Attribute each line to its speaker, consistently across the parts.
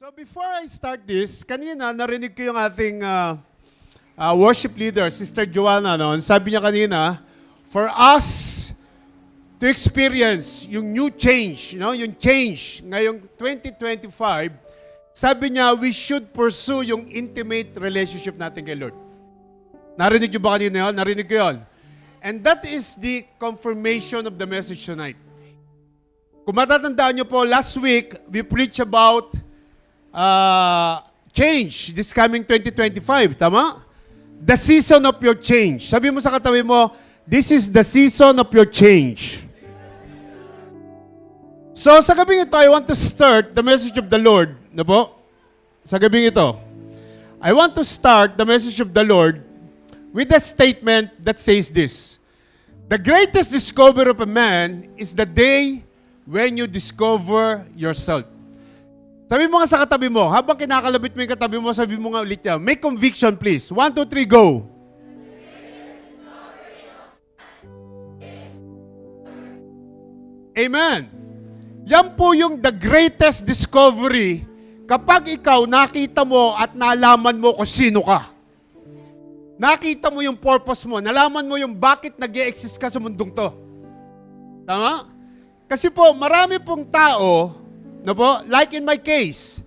Speaker 1: So before I start this, kanina narinig ko yung ating worship leader, Sister Joanna, noon. Sabi niya kanina, for us to experience yung new change, yung change ngayong 2025, sabi niya, we should pursue yung intimate relationship natin kay Lord. Narinig niyo ba kanina yun? Narinig ko yun. And that is the confirmation of the message tonight. Kung matatandaan niyo po, last week, we preached about change this coming 2025. Tama? The season of your change. Sabi mo sa katabi mo, this is the season of your change. So sa gabing ito, I want to start the message of the Lord. No po? Sa gabing ito, I want to start the message of the Lord with a statement that says this. The greatest discovery of a man is the day when you discover yourself. Sabi mo nga sa katabi mo, habang kinakalabit mo yung katabi mo, sabi mo nga ulit niya, make conviction please. 1, 2, 3, go. Amen. Yan po yung the greatest discovery kapag ikaw nakita mo at nalaman mo kung sino ka. Nakita mo yung purpose mo, nalaman mo yung bakit nag-e-exist ka sa mundong to. Tama? Kasi po, marami pong tao, like in my case,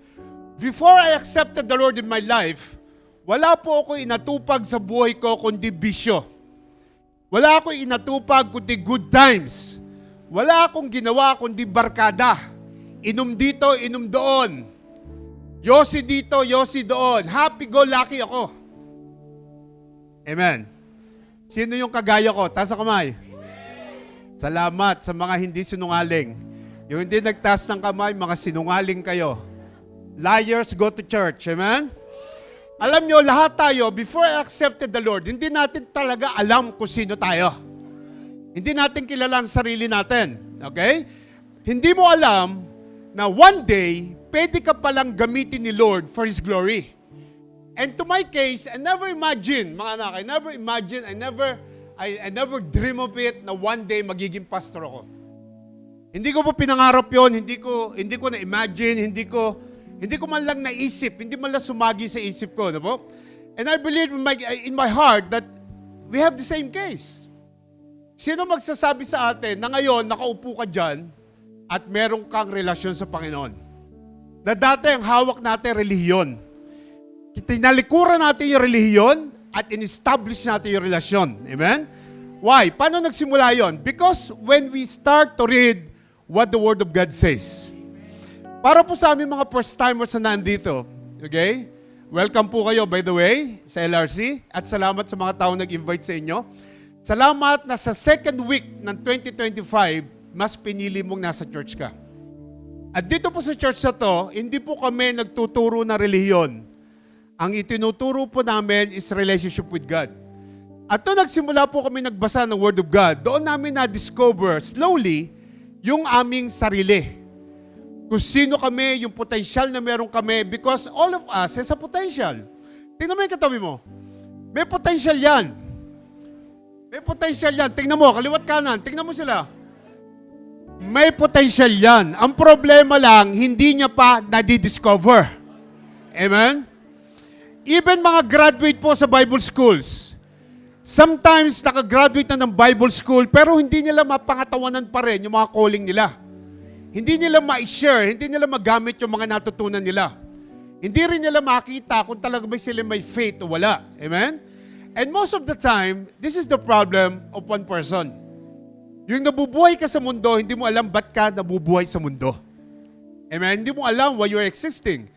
Speaker 1: before I accepted the Lord in my life, wala po ako inatupag sa buhay ko kundi bisyo. Wala ako inatupag kundi good times. Wala akong ginawa kundi barkada. Inom dito, inom doon. Yosi dito, yosi doon. Happy-go-lucky ako. Amen. Sino yung kagaya ko? Taas ang kamay. Salamat sa mga hindi sinungaling. Yung hindi nagtaas ng kamay, mga sinungaling kayo. Liars go to church. Amen? Alam nyo, lahat tayo, before I accepted the Lord, hindi natin talaga alam kung sino tayo. Hindi natin kilala ang sarili natin. Okay? Hindi mo alam na one day, pwede ka palang gamitin ni Lord for His glory. And to my case, I never imagine, mga anak, I never dream of it na one day magiging pastor ako. Hindi ko po pinangarap yon, hindi ko na-imagine, hindi ko man lang naisip, hindi man lang sumagi sa isip ko, no po? And I believe in my heart that we have the same case. Sino magsasabi sa atin na ngayon nakaupo ka dyan at meron kang relasyon sa Panginoon? Na dati ang hawak natin relihiyon. Tinalikuran natin yung relihiyon at in-establish natin yung relasyon. Amen? Why? Paano nagsimula yon? Because when we start to read what the Word of God says. Para po sa aming mga first-timers na nandito, okay? Welcome po kayo, by the way, sa LRC. At salamat sa mga tao nag-invite sa inyo. Salamat na sa second week ng 2025, mas pinili mong nasa church ka. At dito po sa church na to, hindi po kami nagtuturo ng relihiyon. Ang itinuturo po namin is relationship with God. At doon nagsimula po kami nagbasa ng Word of God. Doon namin na-discover slowly yung aming sarili. Kung sino kami, yung potential na meron kami, because all of us has a potential. Tingnan mo yung katabi mo. May potential yan. May potential yan. Tingnan mo, kaliwat kanan. Tingnan mo sila. May potential yan. Ang problema lang, hindi niya pa nadidiscover. Amen? Even mga graduate po sa Bible schools, sometimes nakagraduate na ng Bible school pero hindi nila mapangatawanan pa rin yung mga calling nila. Hindi nila ma-share, hindi nila magamit yung mga natutunan nila. Hindi rin nila makita kung talaga ba sila may faith o wala. Amen? And most of the time, this is the problem of one person. Yung nabubuhay ka sa mundo, hindi mo alam ba't ka nabubuhay sa mundo. Amen? Hindi mo alam why you're existing.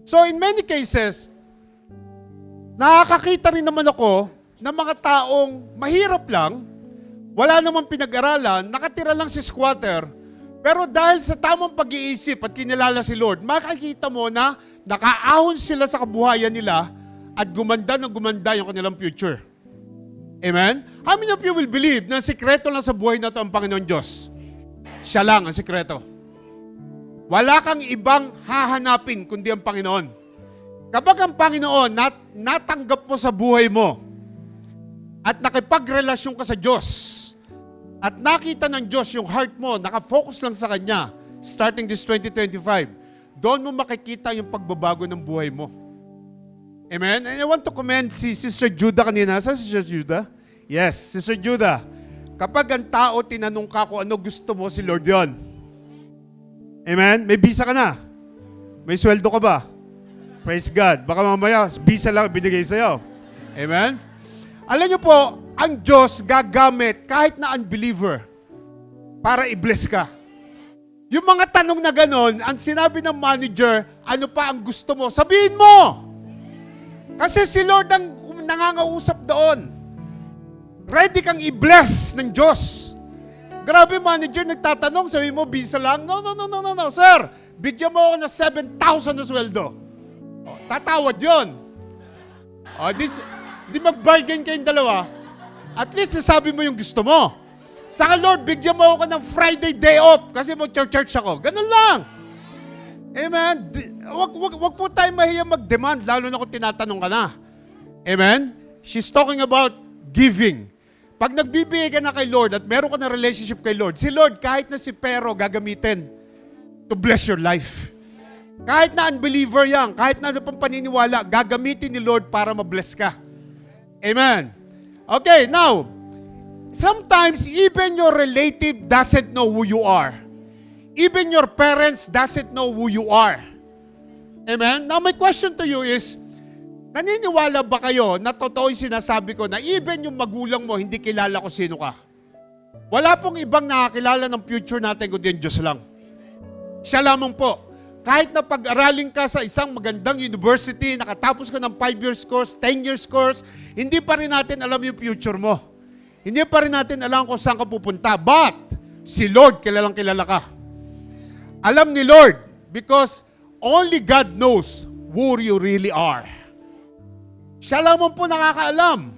Speaker 1: So in many cases, nakakakita rin naman ako ng mga taong mahirap lang, wala namang pinag-aralan, nakatira lang si squatter, pero dahil sa tamang pag-iisip at kinilala si Lord, makikita mo na nakaahon sila sa kabuhayan nila at gumanda ng gumanda yung kanilang future. Amen? How many of you will believe na sikreto lang sa buhay na ito ang Panginoon Diyos? Siya lang ang sikreto. Wala kang ibang hahanapin kundi ang Panginoon. Kapag ang Panginoon natanggap mo sa buhay mo at nakipagrelasyon ka sa Diyos at nakita ng Diyos yung heart mo, nakafocus lang sa Kanya starting this 2025, doon mo makikita yung pagbabago ng buhay mo. Amen? And I want to commend si Sister Judah kanina. Saan si Sister Judah? Yes, Sister Judah. Kapag ang tao tinanong ka kung ano gusto mo, si Lord yon. Amen? May visa ka na. May sweldo ka ba? Praise God. Baka mamaya, visa lang binigay sa'yo. Amen? Alam niyo po, ang Diyos gagamit kahit na unbeliever para i-bless ka. Yung mga tanong na ganon, ang sinabi ng manager, ano pa ang gusto mo? Sabihin mo! Kasi si Lord ang nangangausap doon. Ready kang i-bless ng Diyos. Grabe, manager, nagtatanong, sabi mo, visa lang? No, sir. Bigyan mo ako ng 7,000 na sweldo. O, tatawad yun. O, di mag-bargain kayong dalawa. At least, sasabi mo yung gusto mo. Saka, Lord, bigyan mo ako ng Friday day off kasi mag-church ako. Ganun lang. Amen? Wag po tayo mahiya mag-demand, lalo na kung tinatanong ka na. Amen? She's talking about giving. Pag nagbibigay ka na kay Lord at meron ka na relationship kay Lord, si Lord, kahit na si pero gagamitin to bless your life. Kahit na unbeliever yan, kahit na ano pang paniniwala, gagamitin ni Lord para ma-bless ka. Amen? Okay, now, sometimes even your relative doesn't know who you are. Even your parents doesn't know who you are. Amen? Now, my question to you is, naniniwala ba kayo na totoo yung sinasabi ko na even yung magulang mo, hindi kilala kung sino ka? Wala pong ibang nakakilala ng future natin kundi yung Diyos lang. Siya lamang po. Kahit na pag-aralin ka sa isang magandang university, nakatapos ka ng 5 years course, 10 years course, hindi pa rin natin alam yung future mo. Hindi pa rin natin alam kung saan ka pupunta. But, si Lord, kilalang kilala ka. Alam ni Lord, because only God knows who you really are. Siya lamang po nakakaalam.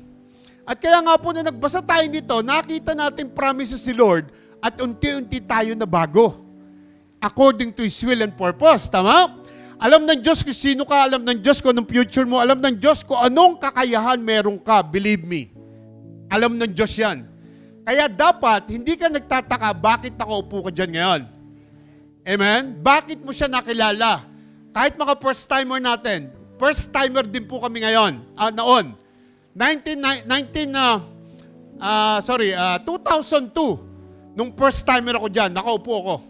Speaker 1: At kaya nga po na nagbasa tayo nito, nakita natin promises si Lord at unti-unti tayo na bago. According to His will and purpose. Tama? Alam ng Diyos kung sino ka, alam ng Diyos kung anong future mo, alam ng Diyos kung anong kakayahan meron ka. Believe me. Alam ng Diyos yan. Kaya dapat, hindi ka nagtataka bakit nakaupo ka dyan ngayon. Amen? Bakit mo siya nakilala? Kahit mga first-timer natin, first-timer din po kami ngayon, noon. 2002, nung first-timer ako dyan, nakaupo ako.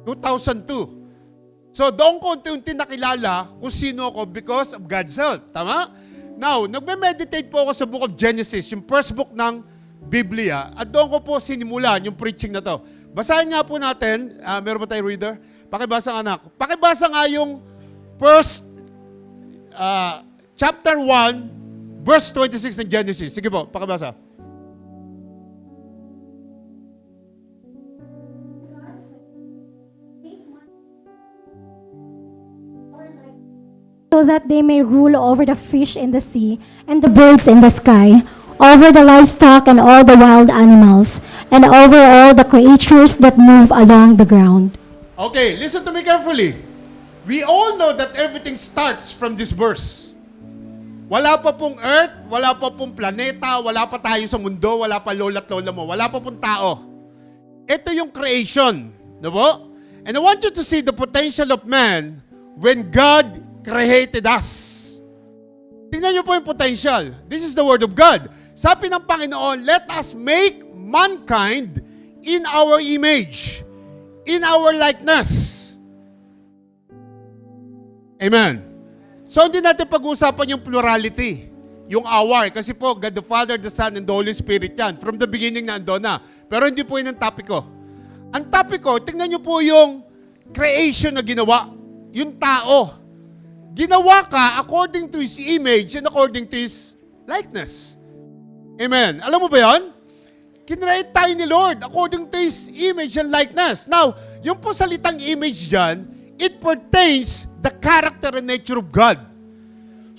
Speaker 1: 2002. So, doon ko unti-unti nakilala kung sino ako because of God's help. Tama? Now, nagme-meditate po ako sa book of Genesis, yung first book ng Biblia, at doon ko po sinimulan yung preaching na to. Basahin nga po natin, meron ba tayong reader? Pakibasa nga anak. Pakibasa nga yung first chapter 1, verse 26 ng Genesis. Sige po, pakibasa.
Speaker 2: So that they may rule over the fish in the sea and the birds in the sky, over the livestock and all the wild animals, and over all the creatures that move along the ground.
Speaker 1: Okay, listen to me carefully. We all know that everything starts from this verse. Wala pa pong earth, wala pa pong planeta, wala pa tayo sa mundo, wala pa lola't lola mo, wala pa pong tao. Ito yung creation. No po? And I want you to see the potential of man when God created us. Tingnan niyo po yung potential. This is the word of God. Sabi ng Panginoon, let us make mankind in our image, in our likeness. Amen. So, hindi natin pag-uusapan yung plurality, yung our, kasi po, God the Father, the Son, and the Holy Spirit yan. From the beginning na ando na. Pero hindi po yun ang topic ko. Ang topic ko, tingnan niyo po yung creation na ginawa. Yung tao. Ginawa ka according to His image and according to His likeness. Amen. Alam mo ba yan? Kinreate tayo ni Lord according to His image and likeness. Now, yung po salitang image dyan, it pertains the character and nature of God.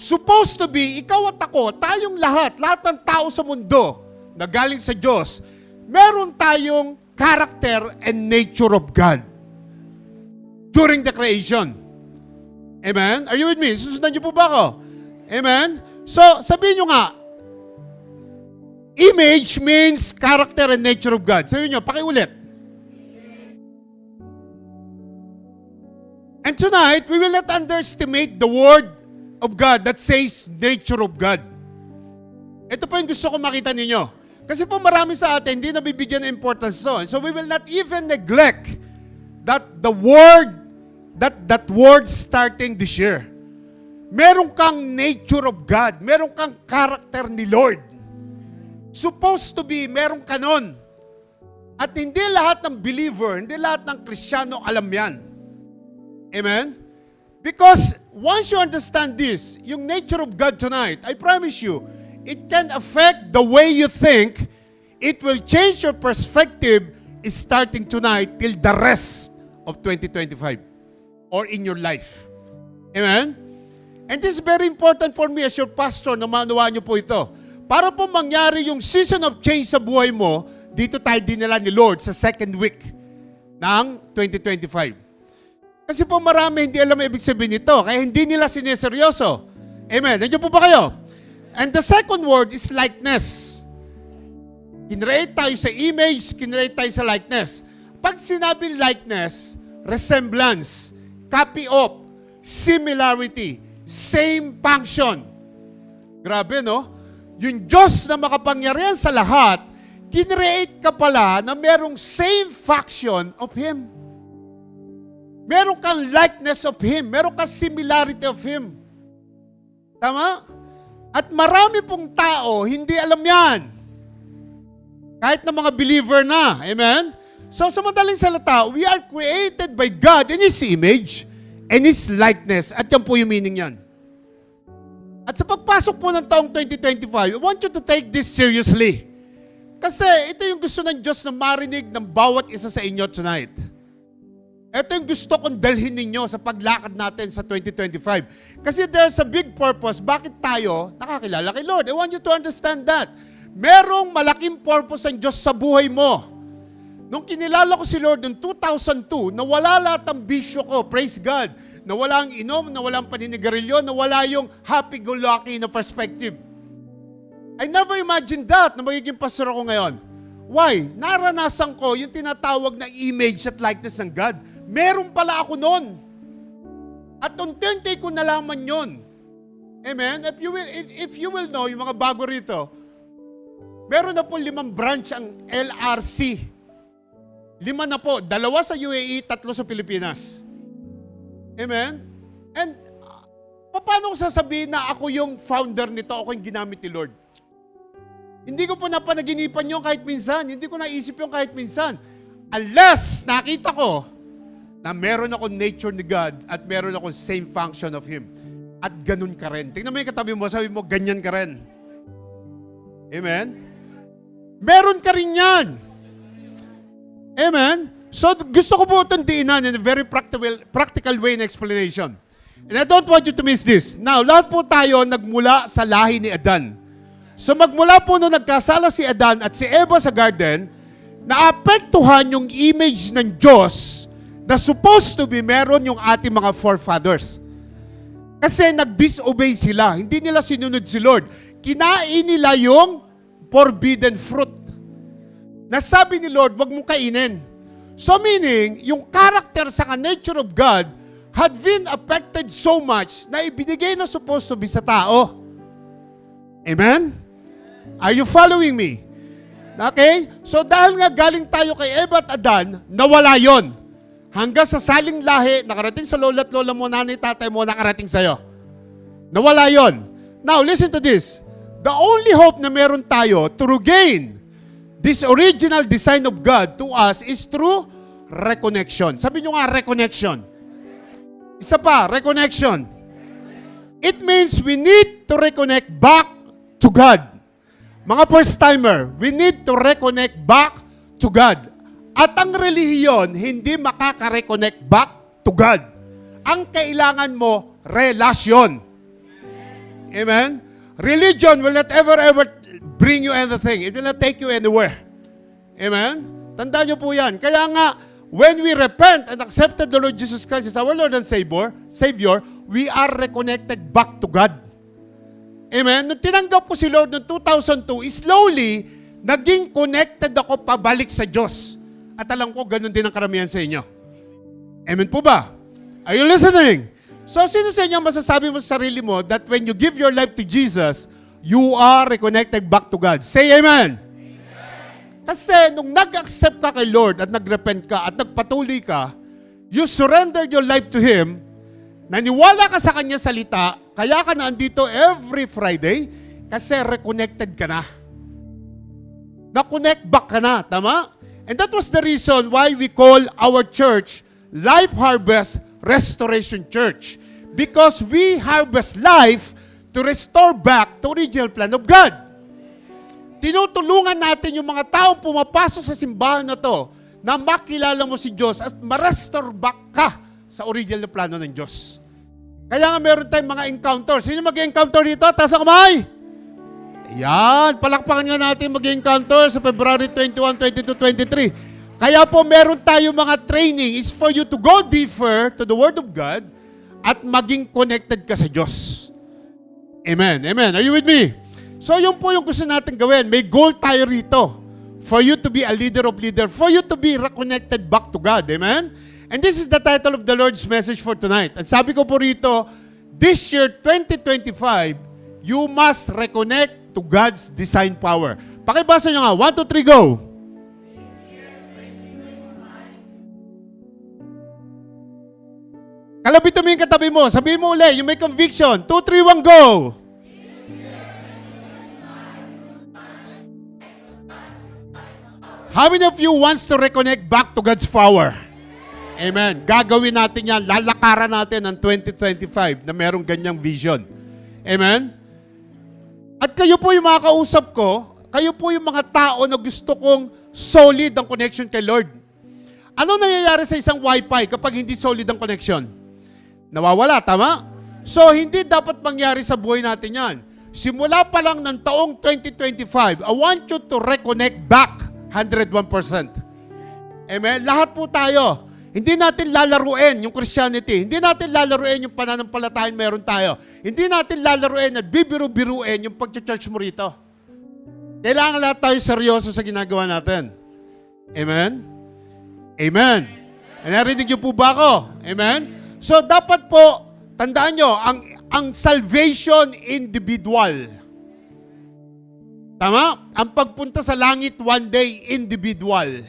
Speaker 1: Supposed to be, ikaw at ako, tayong lahat ng tao sa mundo na galing sa Diyos, meron tayong character and nature of God during the creation. Amen? Are you with me? Susundan niyo po ba ako? Amen? So, sabihin nyo nga, image means character and nature of God. Sabihin nyo, pakiulit. And tonight, we will not underestimate the Word of God that says nature of God. Ito po yung gusto ko makita ninyo. Kasi po marami sa atin, hindi nabibigyan ng importance doon. So we will not even neglect that the Word, that word starting this year. Meron kang nature of God. Meron kang character ni Lord. Supposed to be, meron ka nun. At hindi lahat ng believer, hindi lahat ng Kristiyano alam yan. Amen? Because once you understand this, yung nature of God tonight, I promise you, it can affect the way you think. It will change your perspective starting tonight till the rest of 2025 or in your life. Amen? And this is very important for me as your pastor na maunawaan niyo po ito. Para po mangyari yung season of change sa buhay mo, dito tayo dinala ni Lord sa second week ng 2025. Kasi po marami hindi alam ang ibig sabihin nito, kaya hindi nila sineseryoso. Amen? Nandiyo po ba kayo? And the second word is likeness. Kinreate tayo sa image, kinreate tayo sa likeness. Pag sinabi likeness, resemblance, copy of, similarity, same function. Grabe, no? Yung Diyos na makapangyarihan sa lahat, kinreate ka pala na merong same function of Him. Meron kang likeness of Him. Meron kang similarity of Him. Tama? At marami pong tao, hindi alam yan. Kahit na mga believer na. Amen? So sa madaling salita, we are created by God in His image and His likeness. At yan po yung meaning yan. At sa pagpasok po ng taong 2025, I want you to take this seriously. Kasi ito yung gusto ng Diyos na marinig ng bawat isa sa inyo tonight. Ito yung gusto kong dalhin ninyo sa paglakad natin sa 2025. Kasi there's a big purpose. Bakit tayo nakakilala kay Lord? I want you to understand that. Merong malaking purpose ang Diyos sa buhay mo. Nung kinilala ko si Lord noong 2002, nawala lahat ang bisyo ko, praise God. Nawala ang inom, nawala ang paninigarilyo, nawala yung happy-go-lucky na perspective. I never imagined that na magiging pastor ako ngayon. Why? Naranasan ko yung tinatawag na image at likeness ng God. Meron pala ako noon. At unti-unti ko nalaman yon. Amen? If you will know, yung mga bago rito, meron na po 5 branch ang LRC. 5 na po. 2 sa UAE, 3 sa Pilipinas. Amen? And paano ko sasabihin na ako yung founder nito, ako yung ginamit ni Lord? Hindi ko po napanaginipan yun kahit minsan. Hindi ko naisip yun kahit minsan. Unless nakita ko na meron ako nature ni God at meron ako same function of Him. At ganun ka rin. Tingnan mo yung katabi mo, sabi mo, ganyan ka rin. Amen? Meron ka rin yan. Amen? So, gusto ko po itong diinan in a very practical way in explanation. And I don't want you to miss this. Now, lahat po tayo nagmula sa lahi ni Adan. So, magmula po nung nagkasala si Adan at si Eva sa garden, naapektuhan yung image ng Diyos na supposed to be meron yung ating mga forefathers. Kasi nag-disobey sila. Hindi nila sinunod si Lord. Kinain nila yung forbidden fruit. Nasabi ni Lord, wag mong kainin. So meaning, yung character sa nature of God had been affected so much na ibinigay na supposed to be sa tao. Amen? Are you following me? Okay? So dahil nga galing tayo kay Eva at Adan, nawala yon. Hanggang sa saling lahi, nakarating sa lola at lola mo, nanay, tatay mo, nakarating sa'yo. Nawala yon. Now, listen to this. The only hope na meron tayo to regain this original design of God to us is through reconnection. Sabi nyo nga, reconnection. Isa pa, reconnection. It means we need to reconnect back to God. Mga first-timer, we need to reconnect back to God. At ang relihiyon, hindi makaka-reconnect back to God. Ang kailangan mo, relasyon. Amen? Religion will not ever bring you anything. It will not take you anywhere. Amen? Tandaan nyo po yan. Kaya nga, when we repent and accepted the Lord Jesus Christ as our Lord and Savior, we are reconnected back to God. Amen? Nung tinanggap ko si Lord noong 2002, slowly, naging connected ako pabalik sa Diyos. At alam ko, ganun din ang karamihan sa inyo. Amen po ba? Are you listening? So, sino sa inyo masasabi mo sa sarili mo that when you give your life to Jesus, you are reconnected back to God? Say amen. Kasi nung nag-accept ka kay Lord at nag-repent ka at nagpatuloy ka, you surrendered your life to Him, naniwala ka sa Kanya salita, kaya ka na andito every Friday kasi reconnected ka na. Na-connect back ka na, tama? And that was the reason why we call our church Life Harvest Restoration Church. Because we harvest life to restore back to original plan of God. Tinutulungan natin yung mga taong pumapasok sa simbahan na to na makilala mo si Diyos at ma-restore back ka sa original na plano ng Diyos. Kaya nga meron tayong mga encounters. Sino mag-encounter dito? Taas ang kamay! Ayan, palakpakan nga natin mag-encounter sa February 21, 22, 23. Kaya po meron tayong mga training is for you to go deeper to the Word of God at maging connected ka sa Diyos. Amen. Amen. Are you with me? So, yun po yung gusto natin gawin. May goal tayo rito for you to be a leader of leader, for you to be reconnected back to God. Amen? And this is the title of the Lord's message for tonight. At sabi ko po rito, this year, 2025, you must reconnect to God's design power. Pakibasa nyo nga. 1, 2, 3, go! Kalabit mo yung katabi mo. Sabihin mo ulit, you may conviction. 2, 3, 1, go! How many of you wants to reconnect back to God's power? Amen. Gagawin natin yan. Lalakaran natin ang 2025 na merong ganyang vision. Amen? At kayo po yung mga kausap ko, kayo po yung mga tao na gusto kong solid ang connection kay Lord. Ano nangyayari sa isang wifi kapag hindi solid ang connection? Nawawala, tama? So, hindi dapat mangyari sa buhay natin yan. Simula pa lang ng taong 2025, I want you to reconnect back 101%. Amen? Lahat po tayo. Hindi natin lalaruin yung Christianity. Hindi natin lalaruin yung pananampalatayang meron tayo. Hindi natin lalaruin at bibiru-biruin yung pag-church mo rito. Kailangan lahat tayo seryoso sa ginagawa natin. Amen? Amen. Narinig niyo po ba ako? Amen? So, dapat po, tandaan nyo, ang salvation individual. Tama? Ang pagpunta sa langit one day, individual.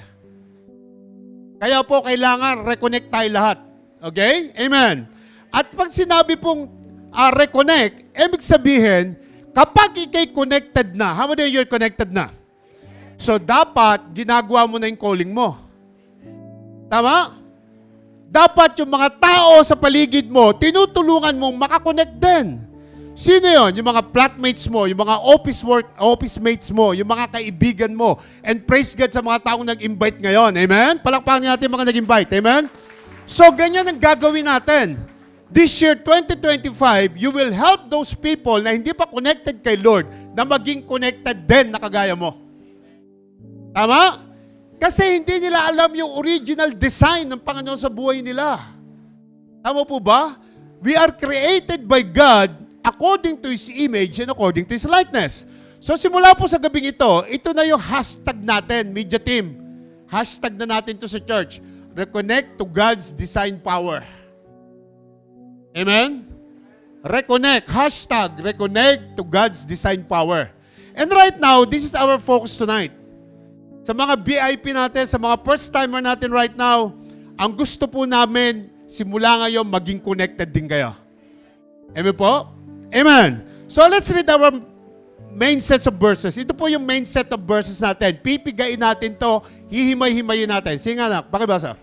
Speaker 1: Kaya po, kailangan reconnect tayo lahat. Okay? Amen. At pag sinabi pong reconnect, ibig sabihin, kapag ikay connected na, how many of you are connected na? So, dapat, ginagawa mo na yung calling mo. Tama? Dapat yung mga tao sa paligid mo, tinutulungan mong makakonect din. Sino yon? Yung mga flatmates mo, yung mga office mates mo, yung mga kaibigan mo. And praise God sa mga taong nag-invite ngayon. Amen? Palakpakan natin mga nag-invite. Amen? So, ganyan ang gagawin natin. This year, 2025, you will help those people na hindi pa connected kay Lord na maging connected din na kagaya mo. Tama? Kasi hindi nila alam yung original design ng Panginoon sa buhay nila. Tama po ba? We are created by God according to His image and according to His likeness. So simula po sa gabing ito na yung hashtag natin, media team. Hashtag na natin to sa church. Reconnect to God's design power. Amen? Reconnect. Hashtag reconnect to God's design power. And right now, this is our focus tonight. Sa mga VIP natin, sa mga first-timer natin right now, ang gusto po namin, simula ngayon, maging connected din kayo. Amen po? Amen. So let's read our main sets of verses. Ito po yung main set of verses natin. Pipigain natin to, hihimay-himayin natin. Sige nga anak, pakibasa.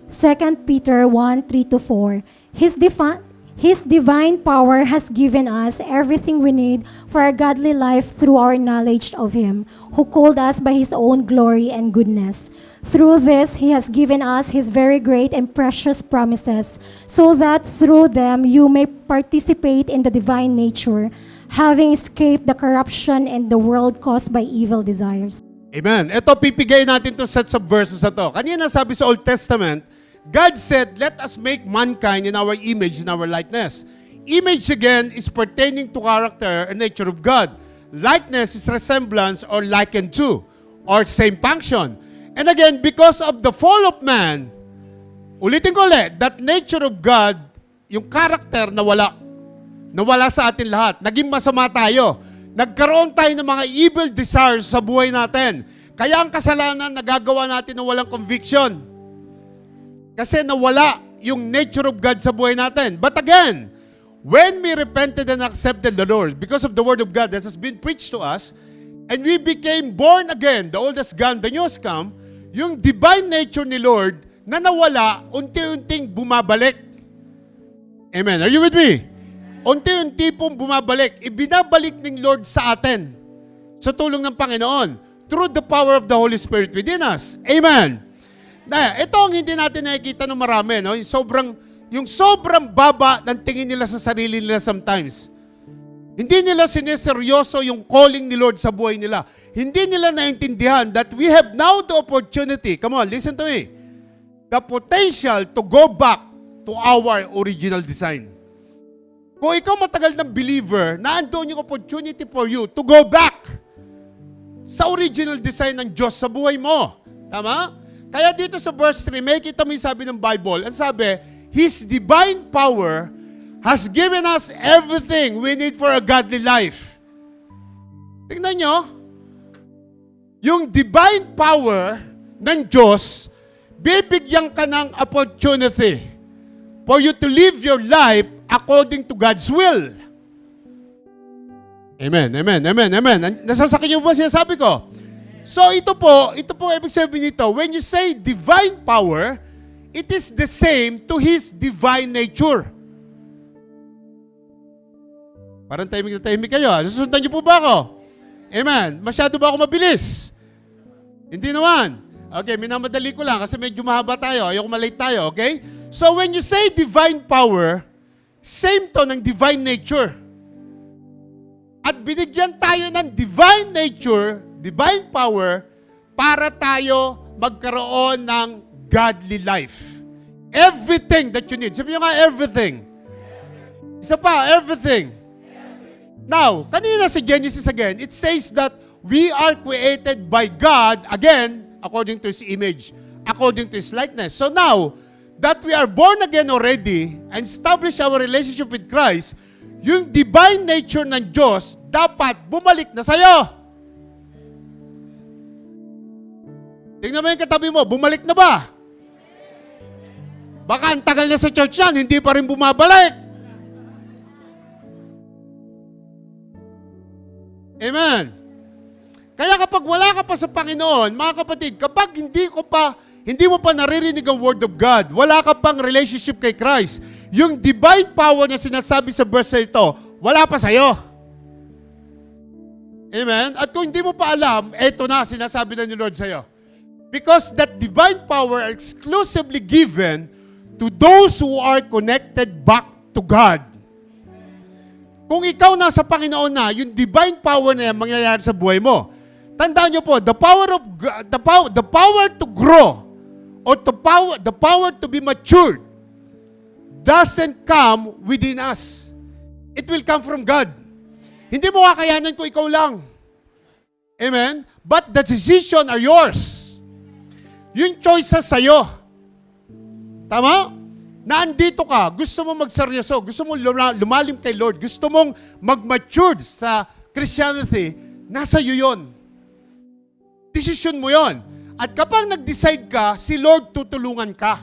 Speaker 2: 2 Peter 1:3-4. His divine power has given us everything we need for a godly life through our knowledge of Him, who called us by His own glory and goodness. Through this, He has given us His very great and precious promises, so that through them you may participate in the divine nature, having escaped the corruption in the world caused by evil desires.
Speaker 1: Amen. Ito, pipigay natin to sets of verses na to. Kanina sabi sa Old Testament, God said, let us make mankind in our image, in our likeness. Image again is pertaining to character and nature of God. Likeness is resemblance or likened to, or same function. And again, because of the fall of man, Ulitin ko ulit, that nature of God, yung character nawala. Nawala sa atin lahat. Naging masama tayo. Nagkaroon tayo ng mga evil desires sa buhay natin. Kaya ang kasalanan nagagawa natin na walang conviction. Kasi nawala yung nature of God sa buhay natin. But again, when we repented and accepted the Lord, because of the Word of God that has been preached to us, and we became born again, the old has gone, the new has come, yung divine nature ni Lord na nawala, unti-unting bumabalik. Amen. Are you with me? Unti-unti pong bumabalik. Ibinabalik ng Lord sa atin sa tulong ng Panginoon through the power of the Holy Spirit within us. Amen. Na, ito ang hindi natin nakikita ng marami, no? Yung sobrang baba ng tingin nila sa sarili nila sometimes. Hindi nila sineseryoso yung calling ni Lord sa buhay nila. Hindi nila naintindihan that we have now the opportunity, come on, listen to me, the potential to go back to our original design. Kung ikaw matagal ng believer, naandun yung opportunity for you to go back sa original design ng Diyos sa buhay mo. Tama? Kaya dito sa verse 3, may kita mo yung sabi ng Bible. Ang sabi, His divine power has given us everything we need for a godly life. Tingnan nyo, yung divine power ng Diyos, bibigyan ka ng opportunity for you to live your life according to God's will. Amen, amen, amen, amen. Nasasakin niyo ba sinasabi ko? So ito po ibig sabihin nito, when you say divine power, it is the same to His divine nature. Parang tahimik na tahimik kayo. Susundan niyo po ba ako? Amen. Masyado ba ako mabilis? Hindi naman. Okay, minamadali ko lang kasi medyo mahaba tayo. Ayoko malate tayo, okay? So when you say divine power, same to ng divine nature. At binigyan tayo ng divine nature, divine power, para tayo magkaroon ng godly life. Everything that you need. Sabi nyo nga, everything. Isa pa, everything. Now, kanina sa Genesis again, it says that we are created by God, again, according to His image, according to His likeness. So now, that we are born again already and establish our relationship with Christ, yung divine nature ng Diyos dapat bumalik na sa'yo. Tingnan mo yung katabi mo, bumalik na ba? Baka ang tagal na sa church yan, hindi pa rin bumabalik. Amen. Kaya kapag wala ka pa sa Panginoon, mga kapatid, kapag hindi mo pa naririnig ang Word of God, wala ka pang relationship kay Christ, yung divine power na sinasabi sa verse ito, wala pa sa'yo. Amen? At kung hindi mo pa alam, eto na sinasabi na ni Lord sa'yo. Because that divine power are exclusively given to those who are connected back to God. Kung ikaw nasa Panginoon na, yung divine power na yan mangyayari sa buhay mo. Tandaan niyo po, the power to grow or the power to be matured doesn't come within us. It will come from God. Hindi mo kakayanan kung ikaw lang. Amen? But the decision are yours. Yung choices sa'yo. Tama? Naandito ka, gusto mo magseryoso, gusto mo lumalim kay Lord, gusto mong mag-mature sa Christianity, nasa iyo yun. Decision mo yon. At kapag nag-decide ka, si Lord tutulungan ka.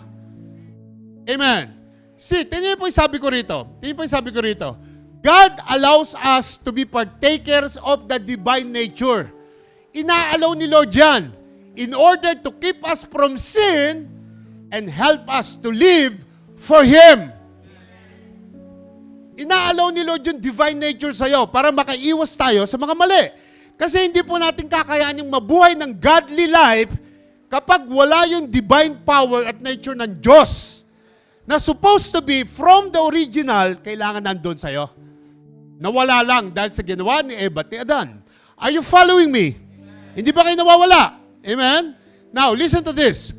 Speaker 1: Amen. Tingnan po yung sabi ko rito. God allows us to be partakers of the divine nature. Ina-allow ni Lord yan in order to keep us from sin and help us to live for Him. Ina-allow ni Lord yung divine nature sa'yo para makaiwas tayo sa mga mali. Kasi hindi po natin kakayaning mabuhay ng godly life kapag wala yung divine power at nature ng Diyos na supposed to be from the original, kailangan nandun sa'yo. Nawala lang dahil sa ginawa ni Eva at ni Adan. Are you following me? Hindi ba kayo nawawala? Amen? Now, listen to this.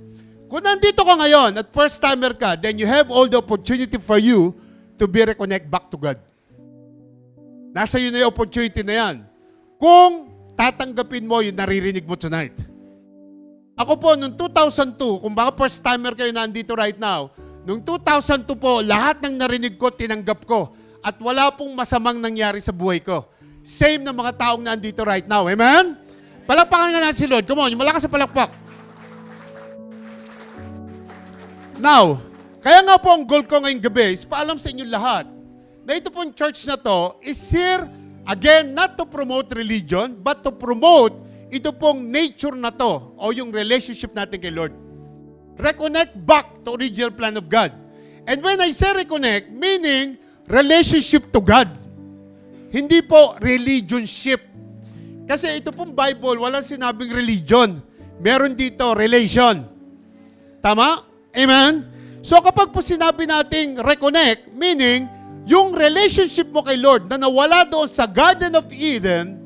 Speaker 1: Kung nandito ka ngayon at first-timer ka, then you have all the opportunity for you to be reconnect back to God. Nasa iyo na yung opportunity na yan. Kung tatanggapin mo yung naririnig mo tonight. Ako po, noong 2002, kung baka first timer kayo nandito right now, noong 2002 po, lahat ng narinig ko, tinanggap ko. At wala pong masamang nangyari sa buhay ko. Same na mga taong nandito right now. Amen? Palakpakan nga natin si Lord. Come on, yung malakas sa palakpak. Now, kaya nga po ang goal ko ngayong gabi is paalam sa inyo lahat na ito pong church na to is here, again, not to promote religion, but to promote ito pong nature na to o yung relationship natin kay Lord. Reconnect back to original plan of God. And when I say reconnect, meaning relationship to God. Hindi po religionship. Kasi ito pong Bible, walang sinabing religion. Meron dito relation. Tama? Amen? So kapag po sinabi nating reconnect, meaning yung relationship mo kay Lord na nawala doon sa Garden of Eden,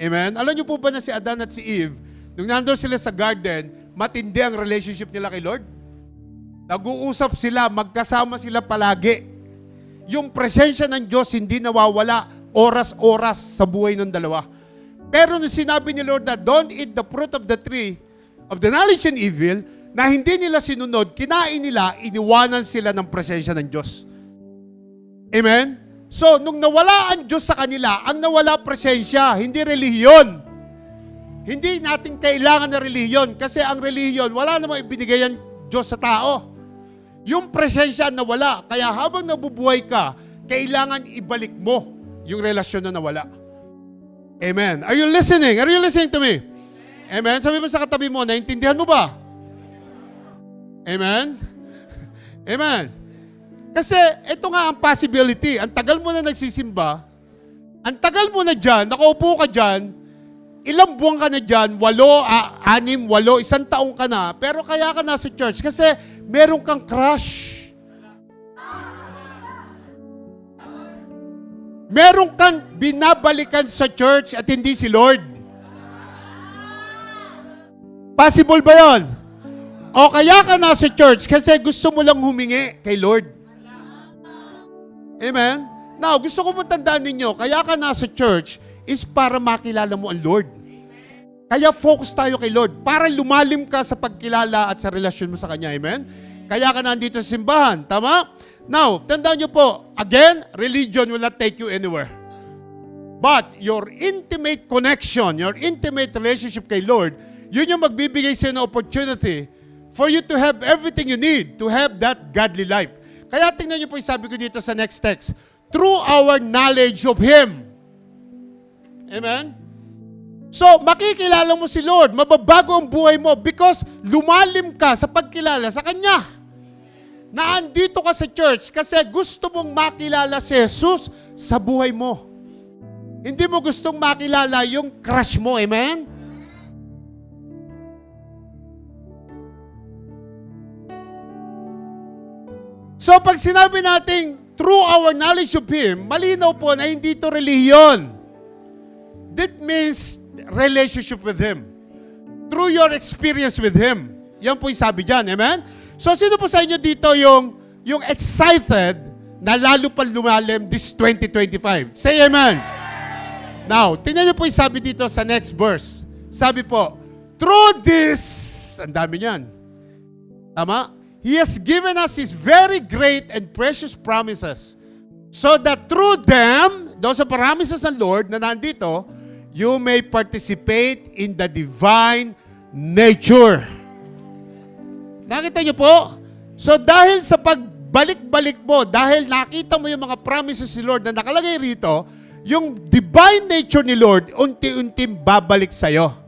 Speaker 1: amen? Alam niyo po ba na si Adan at si Eve, nung nandun sila sa garden, matindi ang relationship nila kay Lord? Nag-uusap sila, magkasama sila palagi. Yung presensya ng Diyos hindi nawawala oras-oras sa buhay ng dalawa. Pero nung sinabi ni Lord na don't eat the fruit of the tree of the knowledge and evil, na hindi nila sinunod, kinain nila, iniwanan sila ng presensya ng Diyos. Amen? So, nung nawala ang Diyos sa kanila, ang nawala presensya, hindi relihiyon. Hindi natin kailangan na relihiyon kasi ang relihiyon, wala namang ibinigay ang Diyos sa tao. Yung presensya nawala. Kaya habang nabubuhay ka, kailangan ibalik mo yung relasyon na nawala. Amen. Are you listening? Are you listening to me? Amen. Sabi mo sa katabi mo, naintindihan mo ba? Amen? Amen. Kasi ito nga ang possibility. Ang tagal mo na nagsisimba, ang tagal mo na dyan, nakaupo ka dyan, ilang buwan ka na dyan, 8, 6, 8, 1 taong ka na, pero kaya ka na sa church kasi meron kang crush. Meron kang binabalikan sa church at hindi si Lord. Possible ba yon? O kaya ka nasa church kasi gusto mo lang humingi kay Lord. Amen? Now, gusto ko mong tandaan ninyo, kaya ka nasa church is para makilala mo ang Lord. Kaya focus tayo kay Lord para lumalim ka sa pagkilala at sa relasyon mo sa Kanya. Amen? Kaya ka nandito sa simbahan. Tama? Now, tandaan nyo po, again, religion will not take you anywhere. But your intimate connection, your intimate relationship kay Lord, yun yung magbibigay sa'yo ng opportunity for you to have everything you need to have that godly life. Kaya tingnan niyo po yung sabi ko dito sa next text. Through our knowledge of Him. Amen? So, makikilala mo si Lord. Mababago ang buhay mo because lumalim ka sa pagkilala sa Kanya. Naandito ka sa church kasi gusto mong makilala si Jesus sa buhay mo. Hindi mo gustong makilala yung crush mo. Amen? So pag sinabi natin, through our knowledge of Him, malinaw po na hindi ito relihiyon. That means relationship with Him. Through your experience with Him. Yan po yung sabi dyan. Amen? So sino po sa inyo dito yung excited na lalo pa lumalim this 2025? Say amen. Now, tingnan niyo po yung sabi dito sa next verse. Sabi po, through this, ang dami niyan. Tama? He has given us His very great and precious promises so that through them, those are promises ng Lord na nandito, you may participate in the divine nature. Nakita niyo po? So dahil sa pagbalik-balik mo, dahil nakita mo yung mga promises ni Lord na nakalagay rito, yung divine nature ni Lord, unti-unting babalik sa'yo.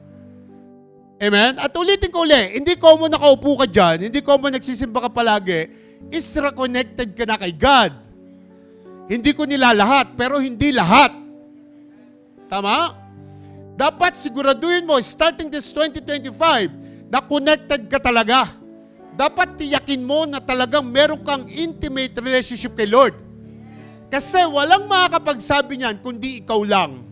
Speaker 1: Amen? At ulitin ko ulit, hindi ko mo nakaupo ka dyan, hindi ko mo nagsisimba ka palagi, is reconnected ka na kay God. Hindi ko nila lahat, pero hindi lahat. Tama? Dapat siguraduhin mo, starting this 2025, na connected ka talaga. Dapat tiyakin mo na talagang meron kang intimate relationship kay Lord. Kasi walang makakapagsabi niyan kundi ikaw lang.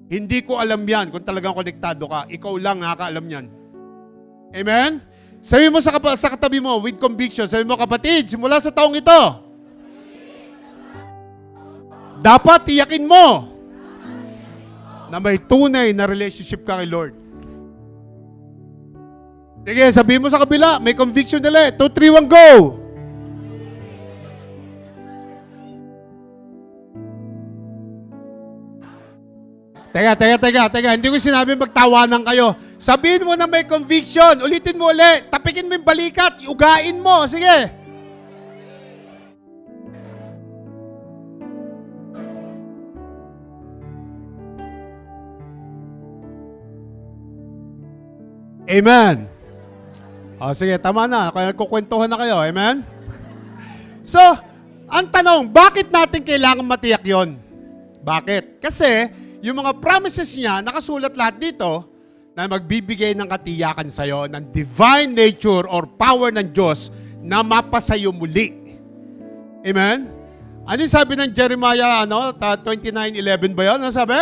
Speaker 1: Hindi ko alam yan kung talagang konektado ka. Ikaw lang nakakaalam yan. Amen? Sabi mo sa katabi mo with conviction, sabi mo, kapatid, simula sa taong ito, dapat tiyakin mo na may tunay na relationship ka kay Lord. Sige, sabihin mo sa kabila, may conviction nila. 2, 3, 1, go! Teka. Hindi ko sinabi magtawanan kayo. Sabihin mo na may conviction. Ulitin mo ulit. Tapikin mo yung balikat. Ugain mo. Sige. Amen. O sige, tama na. Kaya kukwentuhan na kayo. Amen? So, ang tanong, bakit natin kailangan matiyak yon? Bakit? Kasi, yung mga promises niya, nakasulat lahat dito, na magbibigay ng katiyakan sa'yo, ng divine nature or power ng Diyos na mapasayo muli. Amen? Ano yung sabi ng Jeremiah 29:11 ba yun? Ano sabi?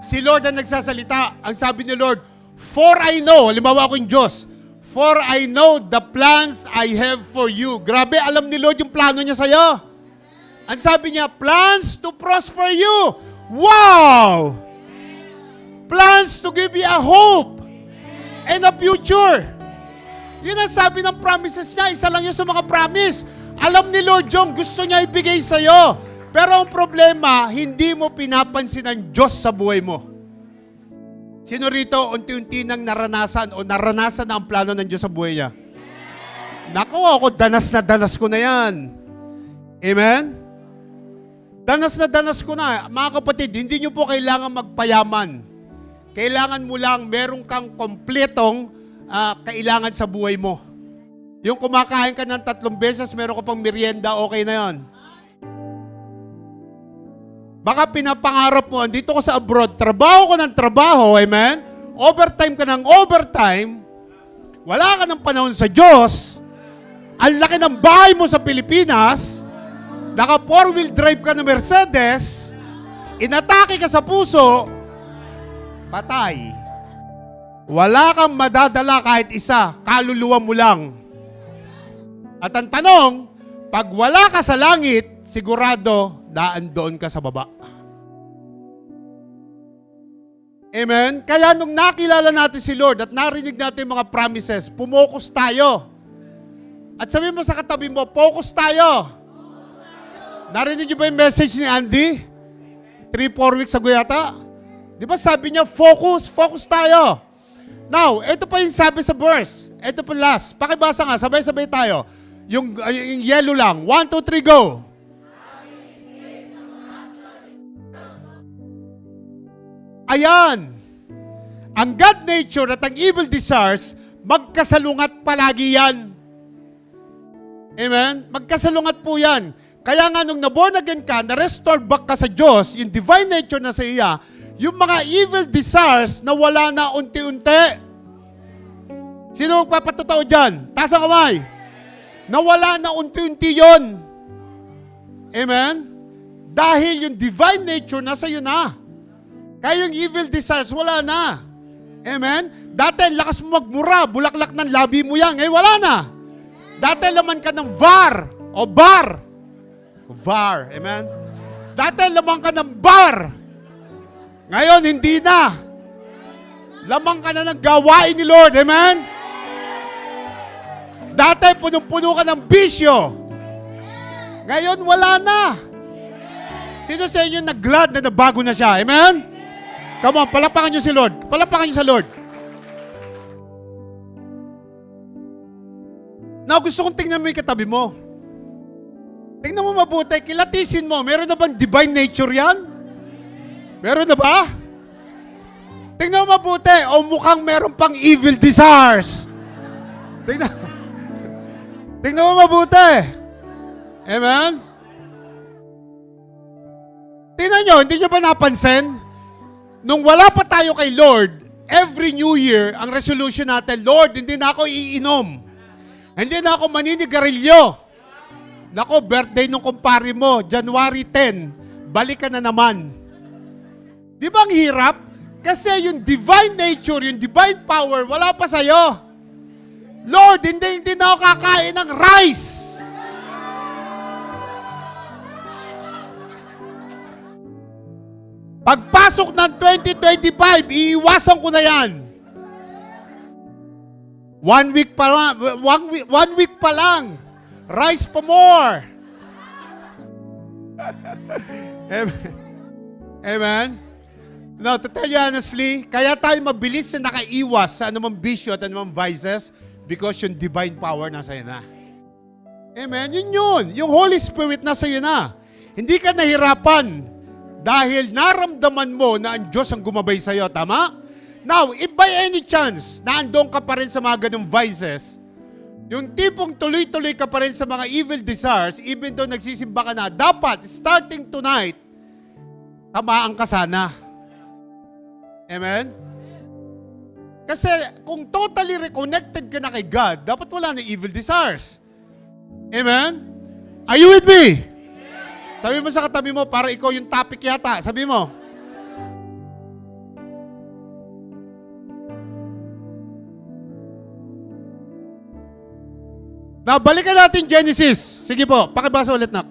Speaker 1: Si Lord ang nagsasalita. Ang sabi ni Lord, for I know, halimbawa ako yung Diyos, for I know the plans I have for you. Grabe, alam ni Lord yung plano niya sa'yo. Ang sabi niya, plans to prosper you. Wow! Plans to give you a hope and a future. Yun ang sabi ng promises niya. Isa lang yun sa mga promise. Alam ni Lord yung gusto niya ibigay sa'yo. Pero ang problema, hindi mo pinapansin ang Diyos sa buhay mo. Sino rito unti-unti nang naranasan o naranasan na ang plano ng Diyos sa buhay niya? Naku, ako danas na danas ko na yan. Amen? Danas na danas ko na. Mga kapatid, hindi nyo po kailangan magpayaman. Kailangan mo lang meron kang kompletong kailangan sa buhay mo. Yung kumakain ka ng 3 beses, meron ka pang merienda, okay na yon. Baka pinapangarap mo, dito ko sa abroad, trabaho ko ng trabaho, amen? Overtime ka ng overtime, wala ka ng panahon sa Diyos, ang laki ng bahay mo sa Pilipinas, naka 4-wheel drive ka ng Mercedes, inatake ka sa puso, patay. Wala kang madadala kahit isa, kaluluwa mo lang. At ang tanong, pag wala ka sa langit, sigurado, daan doon ka sa baba. Amen? Kaya nung nakilala natin si Lord at narinig natin yung mga promises, pumokus tayo. At sabihin mo sa katabi mo, focus tayo. Narinig niyo ba yung message ni Andy? 3-4 weeks ago yata? Di ba sabi niya, focus tayo. Now, ito pa yung sabi sa verse. Ito pa last. Pakibasa nga, sabay-sabay tayo. Yung yellow lang. 1, 2, 3, go! Ayan. Ang God nature at ang evil desires, magkasalungat palagi yan. Amen? Magkasalungat po yan. Kaya nga nung na-born again ka, na-restored back ka sa Diyos, yung divine nature na sa iya, yung mga evil desires na wala na unti-unti. Sino magpapatotoo dyan? Taas ang kamay. Nawala na unti-unti yun. Amen? Dahil yung divine nature nasa iyo na. Kaya yung evil desires, wala na. Amen? Dati, lakas mo magmura, bulaklak ng labi mo yan. Ngayon, wala na. Dati, laman ka ng var o bar. Var. Amen? Dati, laman ka ng bar. Ngayon, hindi na. Lamang ka na ng gawain ni Lord. Amen? Dati, punong-puno ka ng bisyo. Ngayon, wala na. Sino sa inyo nag-glad na nabago na siya? Amen? Come on, palapakan niyo si Lord. Palapakan niyo sa Lord. Now, gusto kong tingnan mo yung katabi mo. Tingnan mo mabuti, kilatisin mo. Meron na bang divine nature yan? Meron na ba? Tingnan mo mabuti, o mukhang meron pang evil desires. Tingnan mo mabuti. Amen? Tingnan nyo, hindi nyo ba napansin? Nung wala pa tayo kay Lord, every New Year, ang resolution natin, Lord, hindi na ako iinom. Hindi na ako maninigarilyo. Nako, birthday nung kumpare mo, January 10, balik ka na naman. Di ba ang hirap? Kasi yung divine nature, yung divine power, wala pa sa'yo. Lord, hindi na ako kakain ng rice. Pagpasok ng 2025, iiwasan ko na yan. 1 week pa lang. 1 week pa lang. Rise pa more. Amen. Amen. Now, to tell you honestly, kaya tayo mabilis na nakaiwas sa anumang bisyo at anumang vices because yung divine power nasa iyo na. Amen. Yun. Yung Holy Spirit nasa iyo na. Hindi ka nahirapan dahil naramdaman mo na ang Diyos ang gumabay sa iyo. Tama? Now, if by any chance, naandun ka pa rin sa mga ganung vices, yung tipong tuloy-tuloy ka pa rin sa mga evil desires, even though nagsisimba ka na, dapat, starting tonight, tamaan ka sana. Amen? Kasi kung totally reconnected ka na kay God, dapat wala na evil desires. Amen? Are you with me? Sabi mo sa katabi mo, para ikaw yung topic yata. Sabi mo. Now, balikan natin Genesis. Sige po, pakibasa ulit na.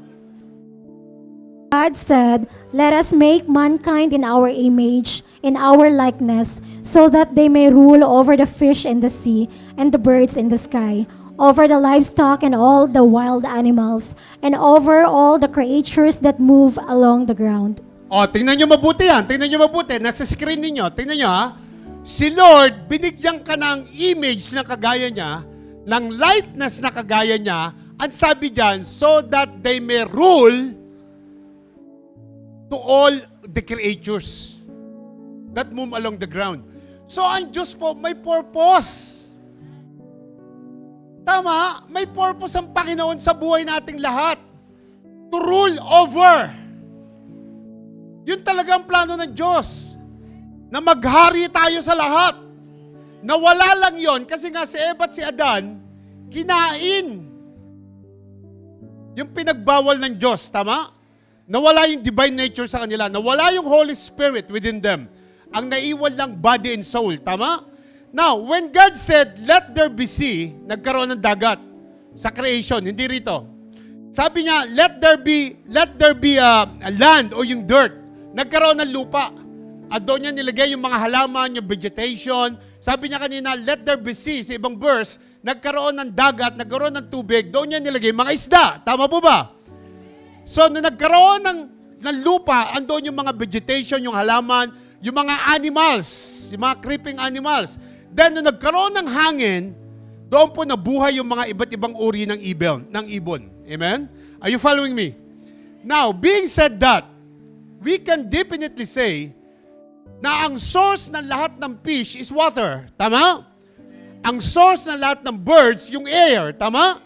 Speaker 2: God said, "Let us make mankind in our image, in our likeness, so that they may rule over the fish in the sea and the birds in the sky, over the livestock and all the wild animals, and over all the creatures that move along the ground."
Speaker 1: O, tingnan nyo mabuti yan. Tingnan nyo mabuti. Nasa screen ninyo. Tingnan nyo ha. Si Lord, binigyan ka ng image na kagaya niya, ng lightness na kagaya niya, at sabi diyan, so that they may rule to all the creatures that move along the ground. So, ang Diyos po, may purpose. Tama? May purpose ang Panginoon sa buhay nating lahat. To rule over. Yun talaga ang plano ng Diyos. Na maghari tayo sa lahat. Nawala lang yon kasi nga si Eva at si Adan, kinain yung pinagbawal ng Diyos, tama? Nawala yung divine nature sa kanila. Nawala yung Holy Spirit within them. Ang naiwan lang body and soul, tama? Now, when God said, let there be sea, nagkaroon ng dagat sa creation, hindi rito. Sabi niya, let there be a land o yung dirt. Nagkaroon ng lupa. At doon niya nilagay yung mga halaman, yung vegetation. Sabi niya kanina, let there be sea. Sa ibang verse, nagkaroon ng dagat, nagkaroon ng tubig. Doon niya nilagay mga isda. Tama po ba? So, nung nagkaroon ng lupa, andoon yung mga vegetation, yung halaman, yung mga animals, yung mga creeping animals. Then, nung nagkaroon ng hangin, doon po nabuhay yung mga iba't ibang uri ng ibon. Amen? Are you following me? Now, being said that, we can definitely say na ang source ng lahat ng fish is water. Tama? Ang source ng lahat ng birds, yung air. Tama?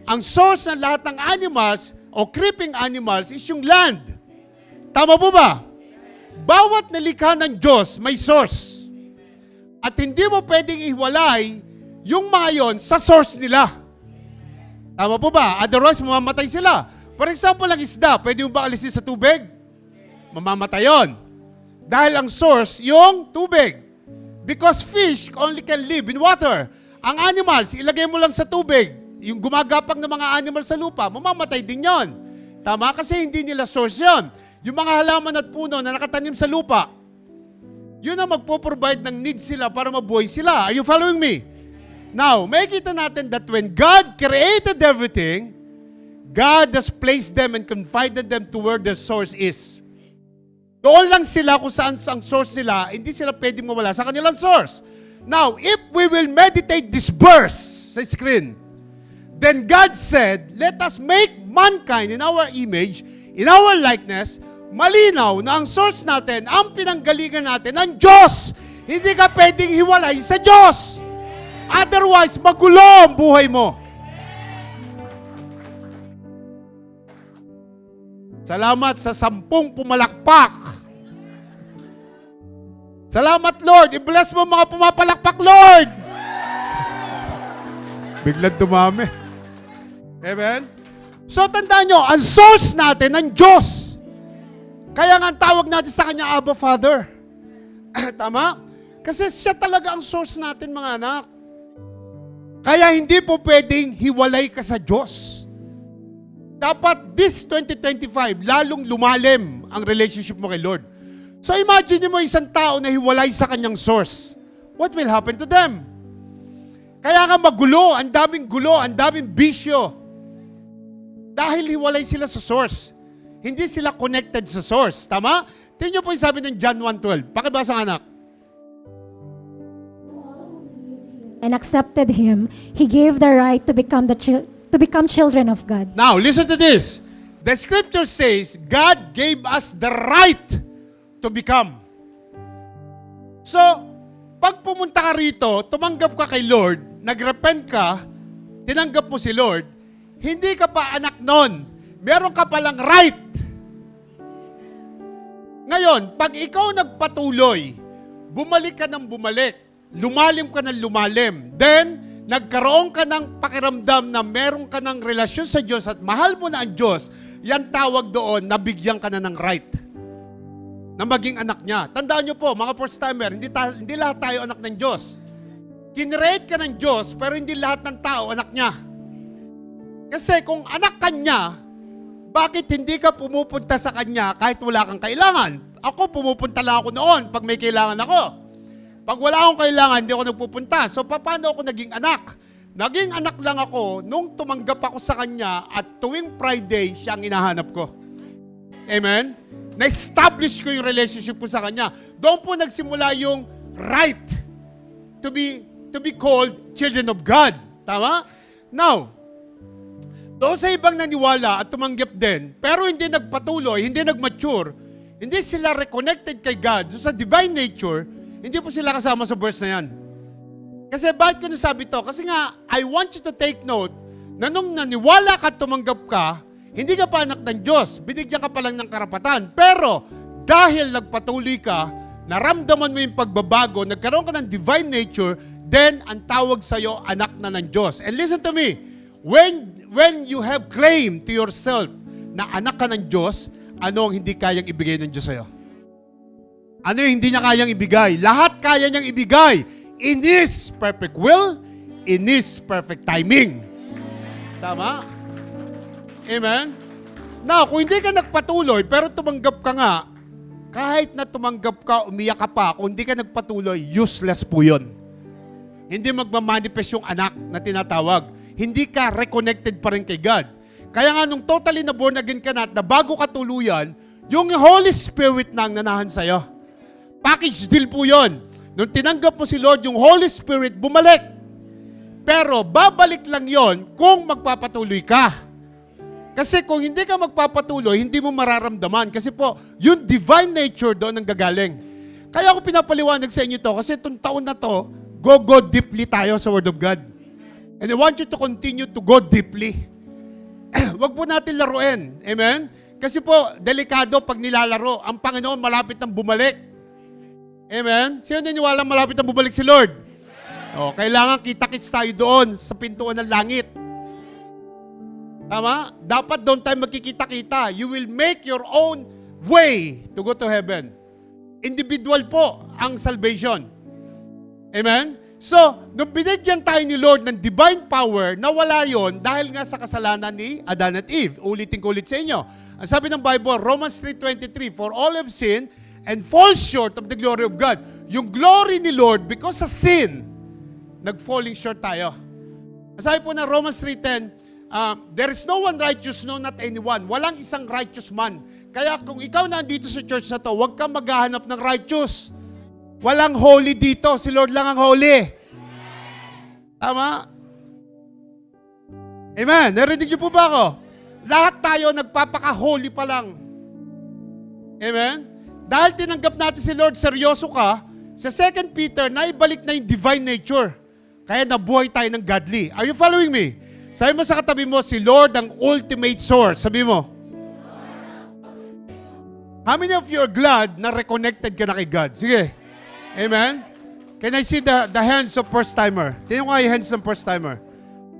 Speaker 1: Ang source ng lahat ng animals o creeping animals is yung land. Tama po ba? Bawat nalikha ng Diyos may source. At hindi mo pwedeng ihiwalay yung mga yon sa source nila. Tama po ba? Otherwise, mamamatay sila. For example, ang isda, pwede mo ba alisin sa tubig? Mamamatay yon. Dahil ang source, yung tubig. Because fish only can live in water. Ang animals, ilagay mo lang sa tubig. Yung gumagapang ng mga animals sa lupa, mamamatay din yon. Tama? Kasi hindi nila source yon. Yung mga halaman at puno na nakatanim sa lupa, yun ang magpo-provide ng needs sila para mabuhay sila. Are you following me? Now, makikita natin that when God created everything, God has placed them and confided them to where the source is. Doon lang sila kung saan ang source nila, hindi sila pwedeng mawala sa kanilang source. Now, if we will meditate this verse sa screen, then God said, let us make mankind in our image, in our likeness. Malinaw na ang source natin, ang pinanggalingan natin, ang Diyos. Hindi ka pwedeng hiwalay sa Diyos. Otherwise, magulo ang buhay mo. Salamat sa 10 pumalakpak. Salamat, Lord. I-bless mo mga pumapalakpak, Lord. Biglang dumami. Amen? So, tandaan nyo, ang source natin, ang Diyos. Kaya nga ang tawag natin sa Kanya, Abba, Father. Tama? Kasi siya talaga ang source natin, mga anak. Kaya hindi po pwedeng hiwalay ka sa Diyos. Dapat this 2025, lalong lumalim ang relationship mo kay Lord. So imagine mo isang tao na hiwalay sa kanyang source. What will happen to them? Kaya nga magulo, ang daming gulo, ang daming bisyo. Dahil hiwalay sila sa source. Hindi sila connected sa source. Tama? Tingnan niyo po yung sabi ng John 1:12. Pakibasa ng anak.
Speaker 2: And accepted him, he gave the right to become children of God.
Speaker 1: Now, listen to this. The scripture says, God gave us the right to become. So, pag pumunta ka rito, tumanggap ka kay Lord, nagrepent ka, tinanggap mo si Lord, hindi ka pa anak nun. Meron ka palang right. Ngayon, pag ikaw nagpatuloy, bumalik ka ng bumalik, lumalim ka ng lumalim, then, nagkaroon ka ng pakiramdam na meron ka ng relasyon sa Diyos at mahal mo na ang Diyos, yan tawag doon, nabigyan ka na ng right na maging anak niya. Tandaan niyo po, mga first-timer, hindi lahat tayo anak ng Diyos. Kinrate ka ng Diyos, pero hindi lahat ng tao anak niya. Kasi kung anak ka niya, bakit hindi ka pumupunta sa kanya kahit wala kang kailangan? Ako, pumupunta lang ako noon pag may kailangan ako. Pag wala akong kailangan, hindi ako nagpupunta. So, paano ako naging anak? Naging anak lang ako nung tumanggap ako sa kanya at tuwing Friday, siya ang hinahanap ko. Amen? Na-establish ko yung relationship ko sa kanya. Doon po nagsimula yung right to be called children of God. Tama? Now, doon sa ibang naniwala at tumanggap din, pero hindi nagpatuloy, hindi nagmature, hindi sila reconnected kay God, so sa divine nature, hindi po sila kasama sa verse na yan. Kasi bakit ko nasabi to? Kasi nga, I want you to take note na nung naniwala ka at tumanggap ka, hindi ka pa anak ng Diyos, binigyan ka pa lang ng karapatan. Pero, dahil nagpatuloy ka, naramdaman mo yung pagbabago, nagkaroon ka ng divine nature, then ang tawag sa'yo, anak na ng Diyos. And listen to me, when you have claim to yourself na anak ka ng Diyos, ano ang hindi kayang ibigay ng Diyos sa'yo? Ano yung hindi niya kayang ibigay? Lahat kaya niyang ibigay in His perfect will, in His perfect timing. Tama? Amen? Now, kung hindi ka nagpatuloy, pero tumanggap ka nga, kahit na tumanggap ka, umiyak ka pa, kung hindi ka nagpatuloy, useless po yun. Hindi magmamanifest yung anak na tinatawag. Hindi ka reconnected pa rin kay God. Kaya nga nung totally na born again ka na at na bago ka tuluyan, yung Holy Spirit na ang nanahan sa'yo. Package deal po yun. Nung tinanggap mo si Lord, yung Holy Spirit bumalik. Pero babalik lang yon kung magpapatuloy ka. Kasi kung hindi ka magpapatuloy, hindi mo mararamdaman. Kasi po, yung divine nature doon ang gagaling. Kaya ako pinapaliwanag sa inyo to, kasi itong taon na to, go deeply tayo sa Word of God. And I want you to continue to go deeply. Huwag po natin laruin. Amen? Kasi po, delikado pag nilalaro. Ang Panginoon malapit nang bumalik. Amen? Sino niniwala malapit nang bumalik si Lord? O, kailangan kita-kits tayo doon sa pintuan ng langit. Tama? Dapat doon tayo magkikita-kita. You will make your own way to go to heaven. Individual po ang salvation. Amen? So, nung binigyan tayo ni Lord ng divine power, nawala yon dahil nga sa kasalanan ni Adan at Eve. Ulitin ko ulit sa inyo. Ang sabi ng Bible, Romans 3:23, for all have sinned and fall short of the glory of God. Yung glory ni Lord, because sa sin, nag-falling short tayo. Sabi po na Romans 3:10, there is no one righteous, no not anyone. Walang isang righteous man. Kaya kung ikaw nandito sa church na to, huwag kang maghahanap ng righteous. Walang holy dito. Si Lord lang ang holy. Tama? Amen. Narinig niyo po ba ako? Lahat tayo nagpapaka-holy pa lang. Amen? Dahil tinanggap natin si Lord, seryoso ka, sa 2 Peter, naibalik na yung divine nature. Kaya nabuhay tayo ng godly. Are you following me? Sabi mo sa katabi mo, si Lord ang ultimate source. Sabi mo. How many of you are glad na reconnected ka na kay God? Sige. Amen? Can I see the hands of first-timer? Tingnan ko nga yung hands ng first-timer.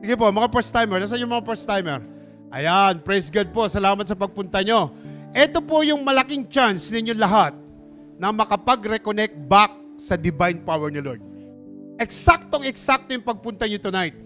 Speaker 1: Sige po, mga first-timer. Nasaan yung mga first-timer? Ayan, praise God po. Salamat sa pagpunta nyo. Ito po yung malaking chance ninyo lahat na makapag-reconnect back sa divine power ni Lord. Eksaktong-eksakto yung pagpunta nyo tonight.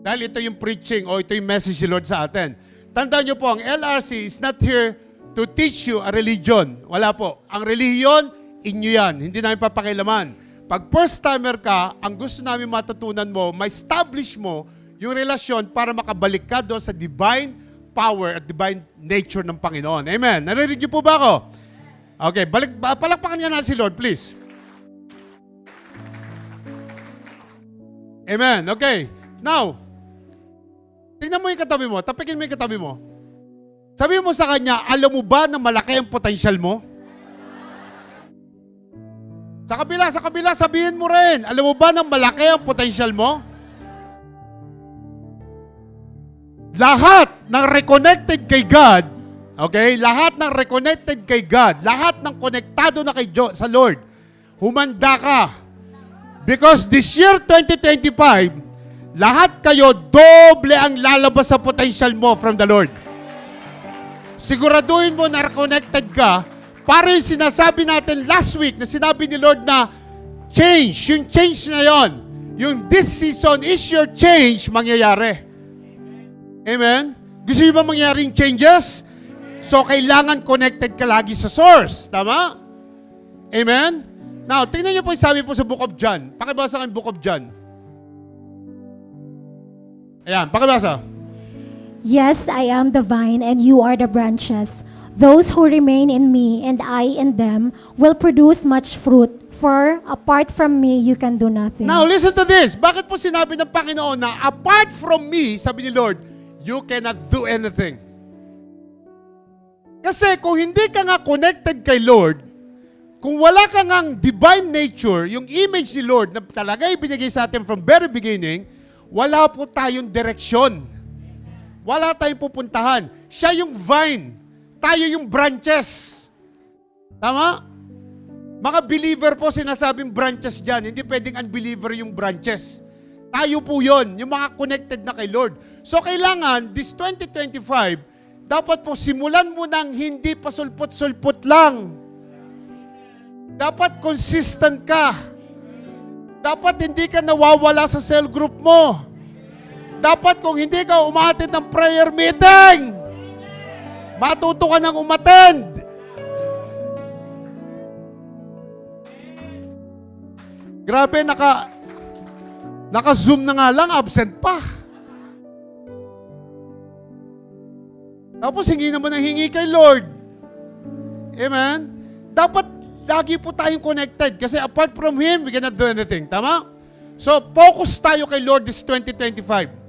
Speaker 1: Dahil ito yung preaching o ito yung message ni Lord sa atin. Tandaan nyo po, ang LRC is not here to teach you a religion. Wala po. Ang religion, inyo yan. Hindi namin papakilaman. Pag first-timer ka, ang gusto namin matutunan mo, ma-establish mo yung relasyon para makabalik ka doon sa divine power at divine nature ng Panginoon. Amen. Narinig niyo po ba ako? Okay, palakpakan niya na si Lord, please. Amen. Okay. Now, tingnan mo yung katabi mo. Tapikin mo yung katabi mo. Sabi mo sa kanya, alam mo ba na malaki ang potensyal mo? Sa kabila, sabihin mo rin, alam mo ba na malaki ang potensyal mo? Lahat ng reconnected kay God, okay? Lahat ng reconnected kay God, lahat ng konektado na kay Diyos, sa Lord, humanda ka. Because this year, 2025, lahat kayo, doble ang lalabas sa potential mo from the Lord. Siguraduhin mo na reconnected ka. Para yung sinasabi natin last week na sinabi ni Lord na change, yung change na yon, yung this season is your change, mangyayari. Amen? Gusto niyo ba mangyaring changes? So, kailangan connected ka lagi sa source. Tama? Amen? Now, tingnan niyo po yung sabi po sa Book of John. Pakibasa ang Book of John. Ayan, pakibasa.
Speaker 2: Yes, I am the vine and you are the branches. Those who remain in me and I in them will produce much fruit. For apart from me, you can do nothing.
Speaker 1: Now, listen to this. Bakit po sinabi ng Panginoon na apart from me, sabi ni Lord, you cannot do anything? Kasi kung hindi ka nga connected kay Lord, kung wala ka ngang divine nature, yung image ni Lord na talaga ibinigay sa atin from very beginning, wala po tayong direksyon. Wala tayong pupuntahan. Siya yung vine. Tayo yung branches. Tama? Mga believer po sinasabing branches dyan. Hindi pwedeng unbeliever yung branches. Tayo po yon, yung mga connected na kay Lord. So kailangan, this 2025, dapat po simulan mo ng hindi pasulpot-sulpot lang. Dapat consistent ka. Dapat hindi ka nawawala sa cell group mo. Dapat kung hindi ka umattend ng prayer meeting, matuto ka nang umattend. Grabe, naka-zoom na nga lang, absent pa. Tapos hingi naman ang hingi kay Lord. Amen? Dapat lagi po tayong connected kasi apart from Him, we cannot do anything. Tama? So, focus tayo kay Lord this 2025.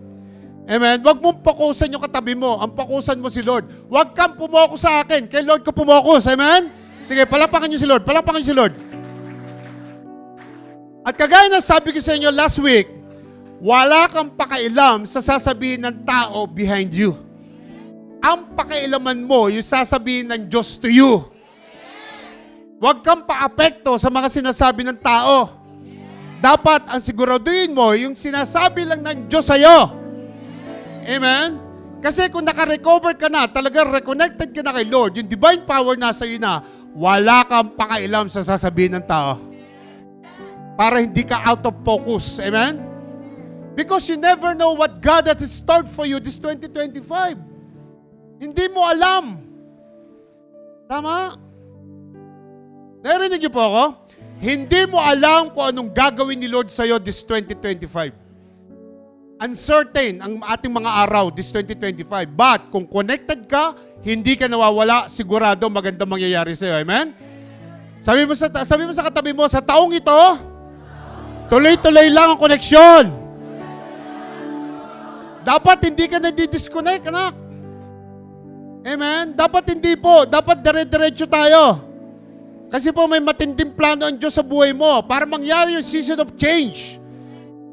Speaker 1: Amen? Huwag mong focusan yung katabi mo. Ang focusan mo si Lord. Huwag kang pumokus sa akin. Kay Lord ka pumokus. Amen? Sige, palapakan niyo si Lord. Palapakan niyo si Lord. At kagaya na sabi ko sa inyo last week, wala kang pakailam sa sasabihin ng tao behind you. Ang pakailaman mo, yung sasabihin ng Diyos to you. Huwag kang paapekto sa mga sinasabi ng tao. Dapat ang siguraduhin mo, yung sinasabi lang ng Diyos sa'yo. Amen? Kasi kung naka-recover ka na, talagang reconnected ka na kay Lord, yung divine power nasa iyo na, wala kang pakailam sa sasabihin ng tao. Para hindi ka out of focus. Amen? Because you never know what God has stored for you this 2025. Hindi mo alam. Tama? Narinig niyo po ako? Hindi mo alam kung anong gagawin ni Lord sa'yo this 2025. Uncertain ang ating mga araw this 2025. But kung connected ka, hindi ka nawawala, sigurado magandang mangyayari sa'yo. Amen? Sabi mo sa katabi mo, sa taong ito, tuloy-tuloy lang ang koneksyon. Dapat hindi ka na-disconnect, anak. Amen? Dapat hindi po. Dapat dire-diretso tayo. Kasi po may matinding plano ang Diyos sa buhay mo para mangyari yung season of change.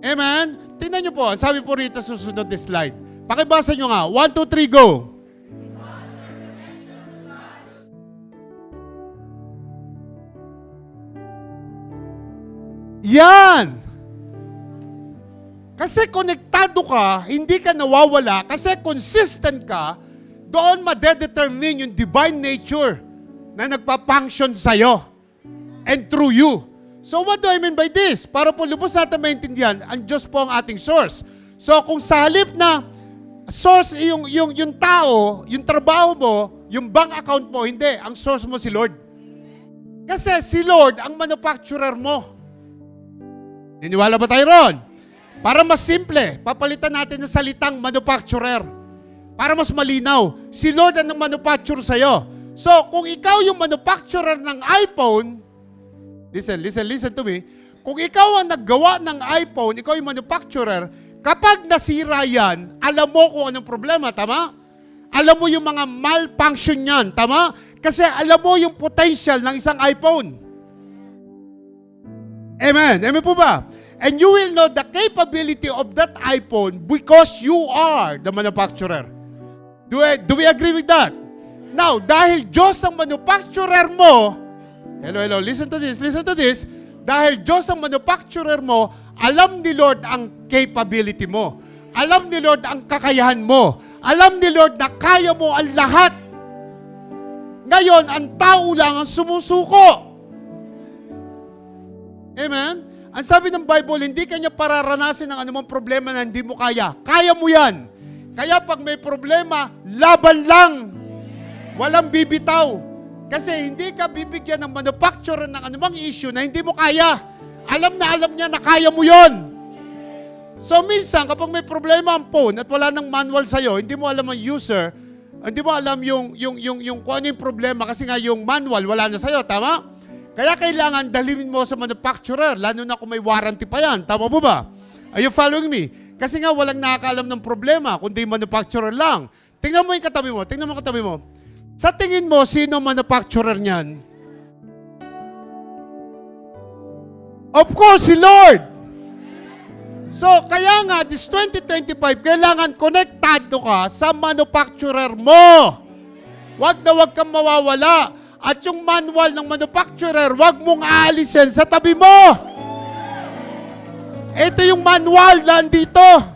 Speaker 1: Amen? Tingnan niyo po. Sabi po rito sa susunod na slide. Pakibasa niyo nga. 1, 2, 3, go. Yan! Kasi konektado ka, hindi ka nawawala, kasi consistent ka, doon madedetermine yung divine nature na nagpa-function sa'yo and through you. So what do I mean by this? Para po lubos natin maintindihan, ang Diyos po ang ating source. So kung sa halip na source yung tao, yung trabaho mo, yung bank account mo, hindi. Ang source mo si Lord. Kasi si Lord ang manufacturer mo. Niniwala ba tayo ron? Para mas simple, papalitan natin ng salitang manufacturer. Para mas malinaw, si Lord ang manufacture sa'yo. So, kung ikaw yung manufacturer ng iPhone, listen to me. Kung ikaw ang naggawa ng iPhone, ikaw yung manufacturer, kapag nasira yan, alam mo kung anong problema, tama? Alam mo yung mga malfunction yan, tama? Kasi alam mo yung potential ng isang iPhone. Amen. Amen po ba? And you will know the capability of that iPhone because you are the manufacturer. Do we agree with that? Now, dahil Diyos ang manufacturer mo, hello, listen to this. Dahil Diyos ang manufacturer mo, alam ni Lord ang capability mo. Alam ni Lord ang kakayahan mo. Alam ni Lord na kaya mo ang lahat. Ngayon, ang tao lang ang sumusuko. Amen? Ang sabi ng Bible, hindi kanya pararanasin ng anumang problema na hindi mo kaya. Kaya mo yan. Kaya pag may problema, laban lang. Walang bibitaw. Kasi hindi ka bibigyan ng manufacturer ng anumang issue na hindi mo kaya. Alam niya na kaya mo yon. So minsan, kapag may problema ang phone at wala ng manual sa'yo, hindi mo alam ang user, hindi mo alam yung kung ano yung problema kasi nga yung manual wala na sa'yo, tama? Kaya kailangan dalhin mo sa manufacturer, lalo na kung may warranty pa yan. Tama po ba? Are you following me? Kasi nga walang nakakaalam ng problema, kundi manufacturer lang. Tingnan mo yung katabi mo. Sa tingin mo, sino manufacturer niyan? Of course, si Lord. So, kaya nga, this 2025, kailangan konektado ka sa manufacturer mo. Wag na wag kang mawawala. At yung manual ng manufacturer, wag mong aalisin sa tabi mo. Ito yung manual nandito.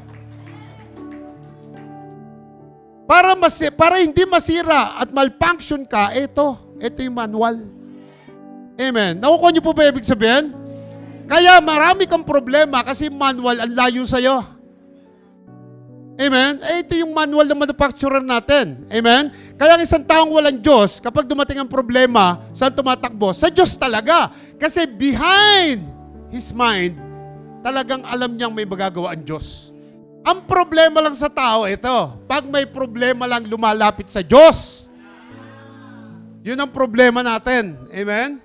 Speaker 1: Para hindi masira at malfunction ka, ito yung manual. Amen. Nakukuha niyo po ba ibig sabihin? Kaya marami kang problema kasi manual ang layo sa'yo. Amen? Ito yung manual ng manufacturer natin. Amen? Kaya ang isang taong walang Diyos, kapag dumating ang problema, saan tumatakbo? Sa Diyos talaga. Kasi behind His mind, talagang alam niyang may magagawa ang Diyos. Ang problema lang sa tao, ito. Pag may problema lang lumalapit sa Diyos. Yun ang problema natin. Amen?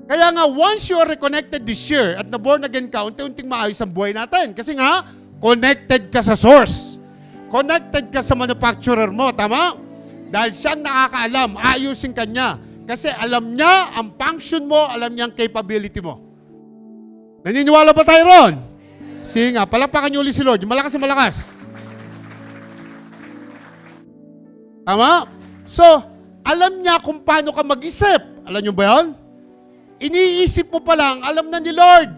Speaker 1: Kaya nga, once you are reconnected this year at na-born again ka, unti-unting maayos ang buhay natin. Kasi nga, connected ka sa source. Connected ka sa manufacturer mo, tama? Dahil siyang nakakaalam, ayusin ka niya. Kasi alam niya ang function mo, alam niya ang capability mo. Naniniwala ba tayo ron? Sige nga, palapakan niyo ulit si Lord. Malakas na malakas. Tama? So, alam niya kung paano ka mag-isip. Alam niyo ba yun? Iniisip mo pa lang, alam na ni Lord.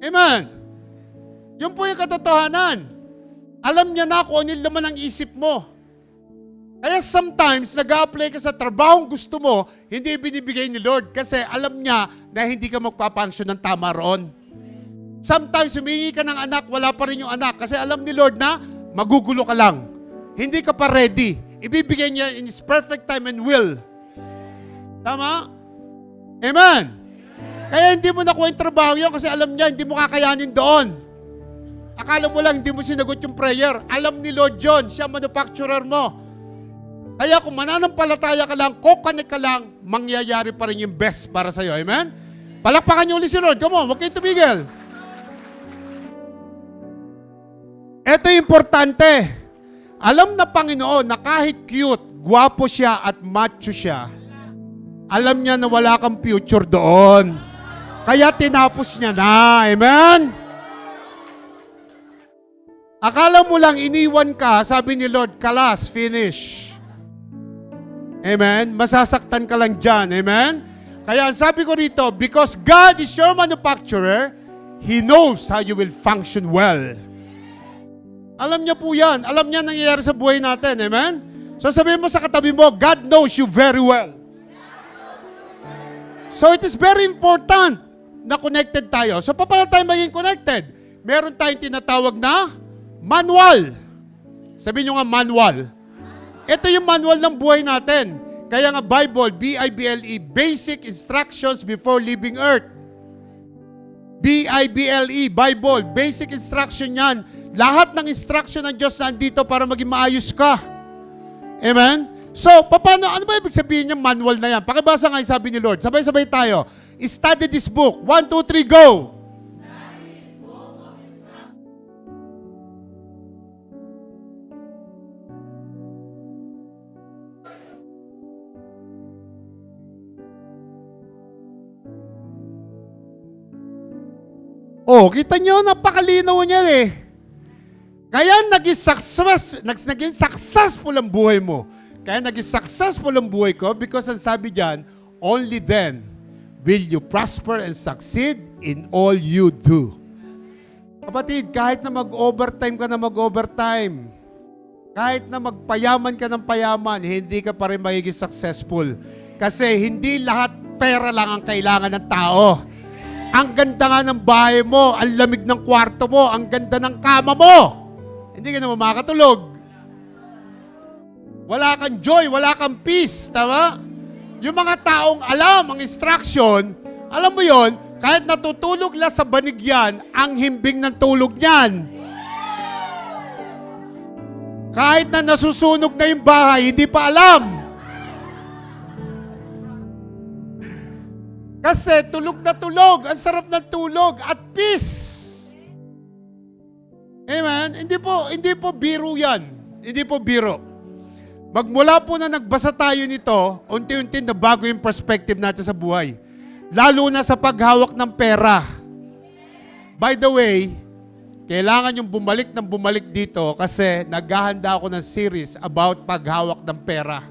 Speaker 1: Amen. Yun po yung katotohanan. Alam niya na kung ano yung laman ng isip mo. Kaya sometimes, nag-a-apply ka sa trabahong gusto mo, hindi binibigay ni Lord kasi alam niya na hindi ka magpapangsyon ng tama roon. Sometimes, humingi ka ng anak, wala pa rin yung anak kasi alam ni Lord na magugulo ka lang. Hindi ka pa ready. Ibibigay niya in His perfect time and will. Tama? Amen? Kaya hindi mo nakuha yung trabaho yun kasi alam niya hindi mo kakayanin doon. Akala mo lang hindi mo sinagot yung prayer. Alam ni Lord John, siya manufacturer mo. Kaya kung mananampalataya ka lang, kukanik ka lang, mangyayari pa rin yung best para sa'yo. Amen? Palakpakan niyo ulit si Lord. Come on, huwag kayong tumigil. Ito yung importante. Alam na Panginoon na kahit cute, gwapo siya at macho siya, alam niya na wala kang future doon. Kaya tinapos niya na. Amen? Akala mo lang iniwan ka, sabi ni Lord, kalas, finish. Amen? Masasaktan ka lang dyan. Amen? Kaya ang sabi ko rito, because God is your manufacturer, He knows how you will function well. Alam niya po yan. Alam niya nangyayari sa buhay natin. Amen? So sabihin mo sa katabi mo, God knows you very well. So it is very important na connected tayo. So paano tayo maging connected? Meron tayong tinatawag na manual. Sabihin nyo nga manual. Ito yung manual ng buhay natin. Kaya nga Bible, B-I-B-L-E, Basic Instructions Before Leaving Earth. B-I-B-L-E, Bible, basic instruction yan. Lahat ng instruction ng Diyos nandito para maging maayos ka. Amen? So, ano ba ibig sabihin yung manual na yan? Pakibasa nga yung sabi ni Lord. Sabay-sabay tayo. Study this book. 1, 2, 3, go! Oh, kita nyo, napakalinaw niya eh. Kaya naging successful ang buhay mo. Kaya naging successful ang buhay ko because ang sabi diyan, only then will you prosper and succeed in all you do. Kapatid, kahit na mag-overtime ka na mag-overtime, kahit na magpayaman ka ng payaman, hindi ka pa rin magiging successful. Kasi hindi lahat pera lang ang kailangan ng tao. Ang ganda nga ng bahay mo, ang lamig ng kwarto mo, ang ganda ng kama mo. Hindi ka naman makatulog. Wala kang joy, wala kang peace, tama? Yung mga taong alam ang instruction, alam mo yon, kahit natutulog lang sa banig yan, ang himbing ng tulog niyan. Kahit na nasusunog na yung bahay, hindi pa alam. Kasi tulog na tulog, ang sarap ng tulog at peace. Amen? Hindi po biro yan. Hindi po biro. Magmula po na nagbasa tayo nito, unti-unti na bago yung perspective natin sa buhay. Lalo na sa paghawak ng pera. By the way, kailangan yung bumalik dito kasi naghahanda ako ng series about paghawak ng pera.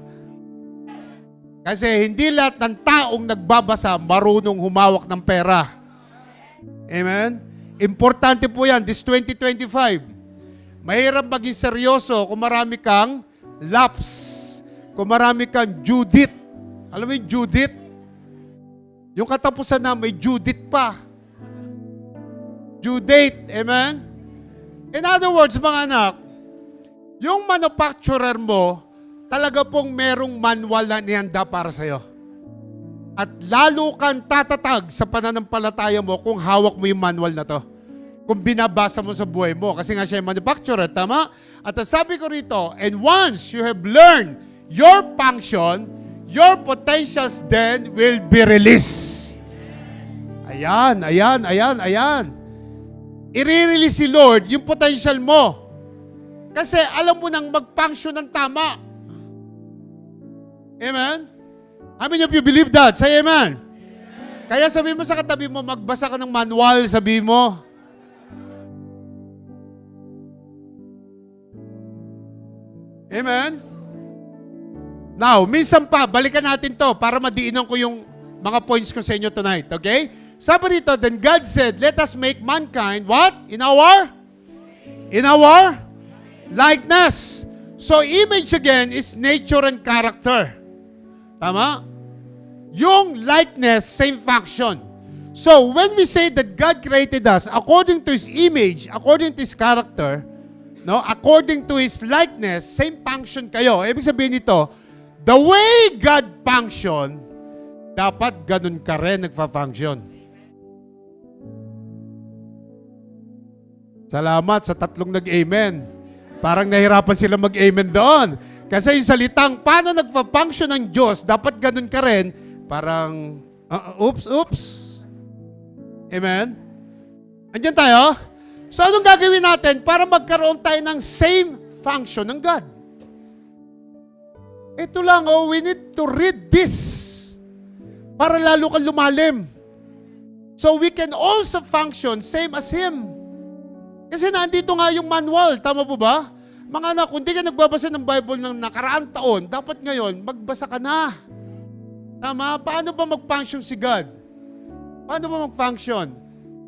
Speaker 1: Kasi hindi lahat ng taong nagbabasa marunong humawak ng pera. Amen? Importante po yan, this 2025. Mahirap maging seryoso kung marami kang laps, kung marami kang due date. Alam mo yung due date? Yung katapusan na may due date pa. Due date, amen? In other words, mga anak, yung manufacturer mo, talaga pong merong manual na nihanda para sa'yo. At lalo kang tatatag sa pananampalataya mo kung hawak mo yung manual na to. Kung binabasa mo sa buhay mo. Kasi nga siya yung manufacturer, tama? At sabi ko rito, and once you have learned your function, your potentials then will be released. Ayan. I-release si Lord yung potential mo. Kasi alam mo nang mag-function ng tama. Amen? How many of you believe that? Say amen. Kaya sabi mo sa katabi mo, magbasa ka ng manual, sabi mo. Amen? Now, minsan pa, balikan natin to para madiinan ko yung mga points ko sa inyo tonight. Okay? Sabi rito, then God said, let us make mankind, what? In our likeness. So, image again is nature and character. Tama? Yung likeness, same function. So, when we say that God created us according to His image, according to His character, no, according to His likeness, same function kayo. Ibig sabihin nito, the way God function, dapat ganun ka rin nagfa-function. Salamat sa tatlong nag-amen. Parang nahirapan sila mag-amen doon. Kasi yung salitang, paano nagpa-function ng Diyos, dapat ganun ka rin, parang, oops. Amen? Andiyan tayo? So, anong gagawin natin para magkaroon tayo ng same function ng God? Ito lang, we need to read this para lalo kang lumalim. So, we can also function same as Him. Kasi nandito nga yung manual, tama po ba? Mga anak, kung di ka nagbabasa ng Bible ng nakaraang taon, dapat ngayon, magbasa ka na. Tama? Paano ba mag-function si God? Paano ba mag-function?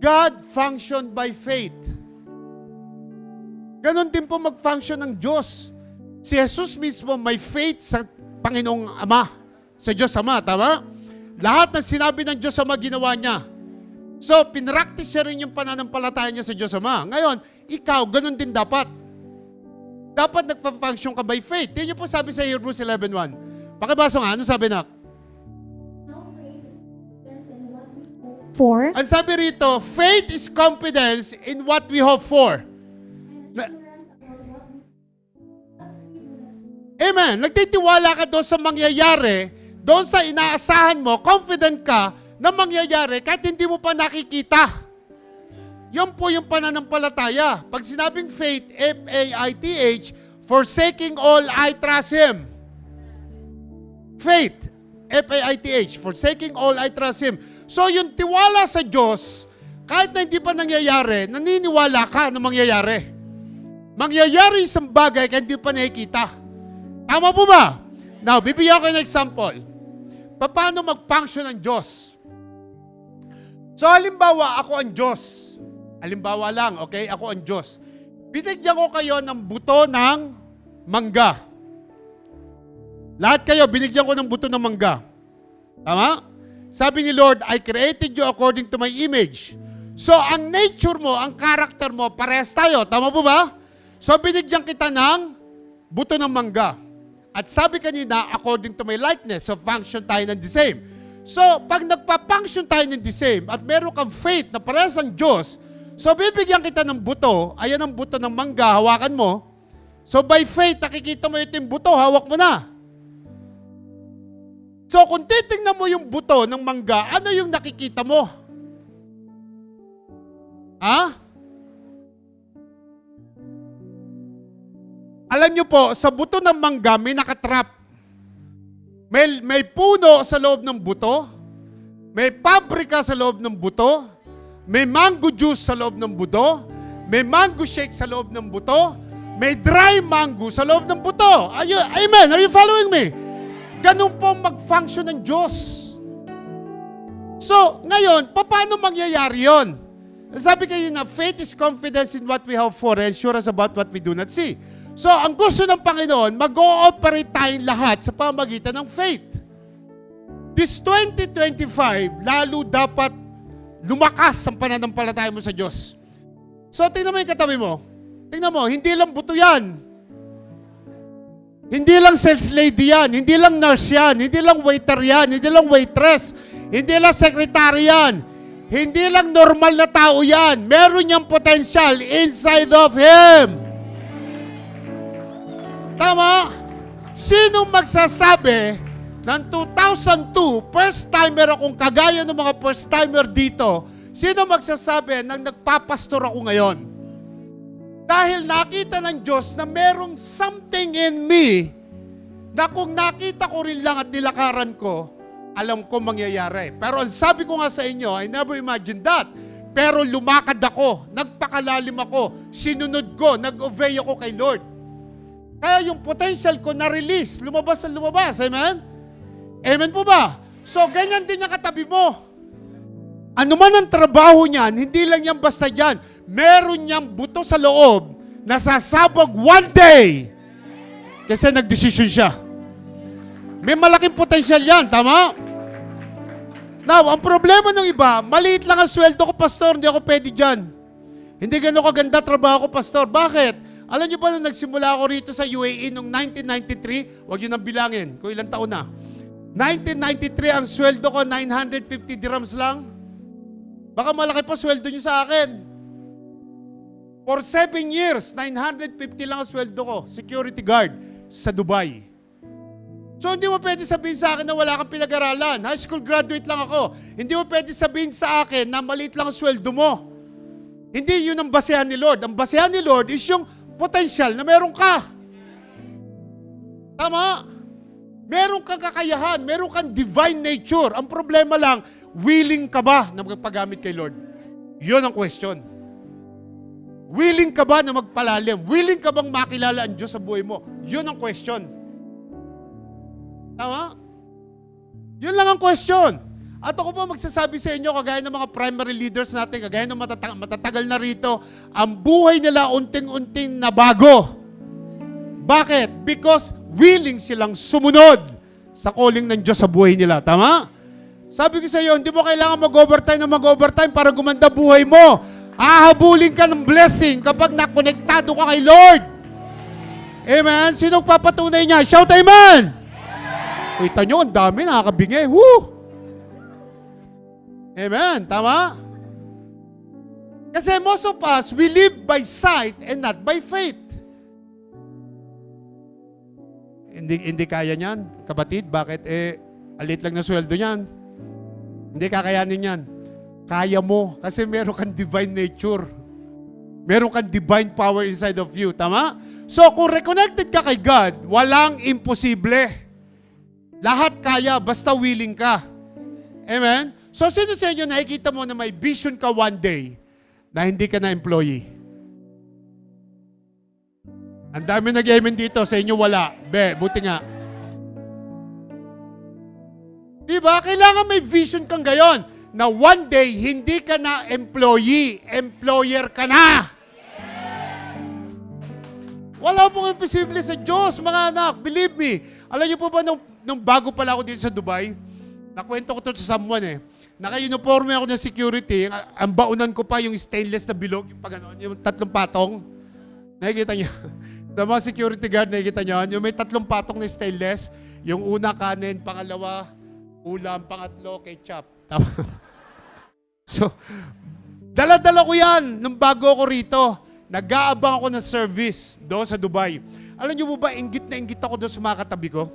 Speaker 1: God functioned by faith. Ganon din po mag-function ng Diyos. Si Jesus mismo may faith sa Panginoong Ama. Sa Diyos Ama, tama? Lahat ng sinabi ng Diyos Ama, ginawa niya. So, pinractice niya rin yung pananampalataya niya sa Diyos Ama. Ngayon, ikaw, ganon din dapat. Dapat nagpa-function ka by faith. Yan yung po sabi sa Hebrews 11:1. Pakibasa nga, ano sabi nak?
Speaker 2: For
Speaker 1: Ang sabi rito, faith is confidence in what we hope for. Amen. Nagtitiwala ka doon sa mangyayari, doon sa inaasahan mo, confident ka na mangyayari kahit hindi mo pa nakikita. Yan po yung pananampalataya. Pag sinabing faith, F-A-I-T-H, forsaking all, I trust Him. Faith, F-A-I-T-H, forsaking all, I trust Him. So yung tiwala sa Diyos, kahit na hindi pa nangyayari, naniniwala ka na mangyayari. Mangyayari isang bagay kahit hindi pa nakikita. Tama po ba? Now, bibigyan ko ng example. Paano mag-function ang Diyos? So, halimbawa, ako ang Diyos. Halimbawa lang, okay? Ako ang Diyos. Binigyan ko kayo ng buto ng mangga. Lahat kayo, binigyan ko ng buto ng mangga. Tama? Sabi ni Lord, I created you according to my image. So, ang nature mo, ang character mo, parehas tayo. Tama po ba? So, binigyan kita ng buto ng mangga. At sabi kanina, according to my likeness, so function tayo ng the same. So, pag nagpa-function tayo ng the same, at meron kang faith na parehas ang Diyos, so bibigyan kita ng buto, ayan ang buto ng mangga, hawakan mo. So, by faith, nakikita mo ito yung buto, hawak mo na. So, kung titingnan mo yung buto ng mangga, ano yung nakikita mo? Ha? Alam nyo po, sa buto ng mangga, may nakatrap. May puno sa loob ng buto, may pabrika sa loob ng buto, may mango juice sa loob ng buto, may mango shake sa loob ng buto, may dry mango sa loob ng buto. Amen? Are you following me? Ganun po mag-function ng Diyos. So, ngayon, paano mangyayari yun? Sabi kayo na, faith is confidence in what we hope for and assurance about what we do not see. So, ang gusto ng Panginoon, mag-ooperate tayong lahat sa pamagitan ng faith. This 2025, lalo dapat lumakas ang pananampalataya mo sa Diyos. So, tingnan mo yung katabi mo. Tingnan mo, hindi lang buto yan. Hindi lang sales lady yan, hindi lang nurse yan, hindi lang waiter yan, hindi lang waitress, hindi lang secretary yan, hindi lang normal na tao yan. Meron niyang potential inside of him. Tama? Sinong magsasabi ng 2002, first timer akong kagaya ng mga first timer dito, sino magsasabi nang nagpapastor ako ngayon? Dahil nakita ng Diyos na merong something in me na kung nakita ko rin lang at nilakaran ko, alam ko mangyayari. Pero ang sabi ko nga sa inyo, I never imagined that. Pero lumakad ako, nagpakalalim ako, sinunod ko, nag-obey ako kay Lord. Kaya yung potential ko na-release, lumabas na lumabas. Amen? Amen po ba? So, ganyan din yung katabi mo. Ano man ang trabaho niyan, hindi lang yan basta yan. Meron niyang buto sa loob na sasabog one day. Kasi nagdesisyon siya. May malaking potensyal yan, tama? Now, ang problema ng iba, maliit lang ang sweldo ko, pastor, hindi ako pwede dyan. Hindi gano'n kaganda trabaho ko, pastor. Bakit? Alam niyo ba na nagsimula ako rito sa UAE noong 1993? Huwag niyo nang bilangin kung ilang taon na. 1993, ang sweldo ko, 950 dirhams lang. Baka malaki pa sweldo niyo sa akin. For 7 years, 950 lang ang sweldo ko. Security guard sa Dubai. So hindi mo pwede sabihin sa akin na wala kang pinag-aralan. High school graduate lang ako. Hindi mo pwede sabihin sa akin na maliit lang ang sweldo mo. Hindi yun ang basehan ni Lord. Ang basehan ni Lord is yung potential na meron ka. Tama? Meron kang kakayahan. Meron kang divine nature. Ang problema lang, willing ka ba na magpagamit kay Lord? Yun ang question. Willing ka ba na magpalalim? Willing ka bang makilala ang Diyos sa buhay mo? Yun ang question. Tama? Yun lang ang question. At ako po magsasabi sa inyo, kagaya ng mga primary leaders natin, kagaya ng matatagal na rito, ang buhay nila unting-unting nabago. Bakit? Because willing silang sumunod sa calling ng Diyos sa buhay nila. Tama? Sabi ko sa iyo, hindi mo kailangan mag-overtime para gumanda buhay mo. Hahabulin ka ng blessing kapag nakonektado ka kay Lord. Amen? Sinong papatunay niya? Shout amen! Kita nyo, ang dami, nakakabingi. Woo! Amen. Tama? Kasi most of us, we live by sight and not by faith. Hindi kaya niyan, kapatid. Bakit? Alit lang na sweldo niyan. Hindi kakayanin yan. Kaya mo. Kasi meron kang divine nature. Meron kang divine power inside of you. Tama? So, kung reconnected ka kay God, walang imposible. Lahat kaya, basta willing ka. Amen? So, sino sa inyo nakikita mo na may vision ka one day na hindi ka na employee? Ang dami nag-amen dito, sa inyo wala. Buti nga. Diba? Kailangan may vision kang gayon na one day, hindi ka na employee, employer ka na. Wala pong imposible sa Diyos, mga anak. Believe me. Alam niyo po ba, nung bago pala ako dito sa Dubai, nakwento ko to sa someone Naka-uniforme ako ng security. Ang baunan ko pa yung stainless na bilog, yung 3 patong. Nakikita niyo? Sa mga security guard, nakikita niyo? Yung may 3 patong na stainless. Yung una, kanin. Pangalawa, ulam. Pangatlo, ketchup. Tama? So, dala-dala ko yan nung bago ako rito. Nag-aabang ako ng service doon sa Dubai. Alam niyo po ba, inggit na inggit ako doon sa mga katabi ko?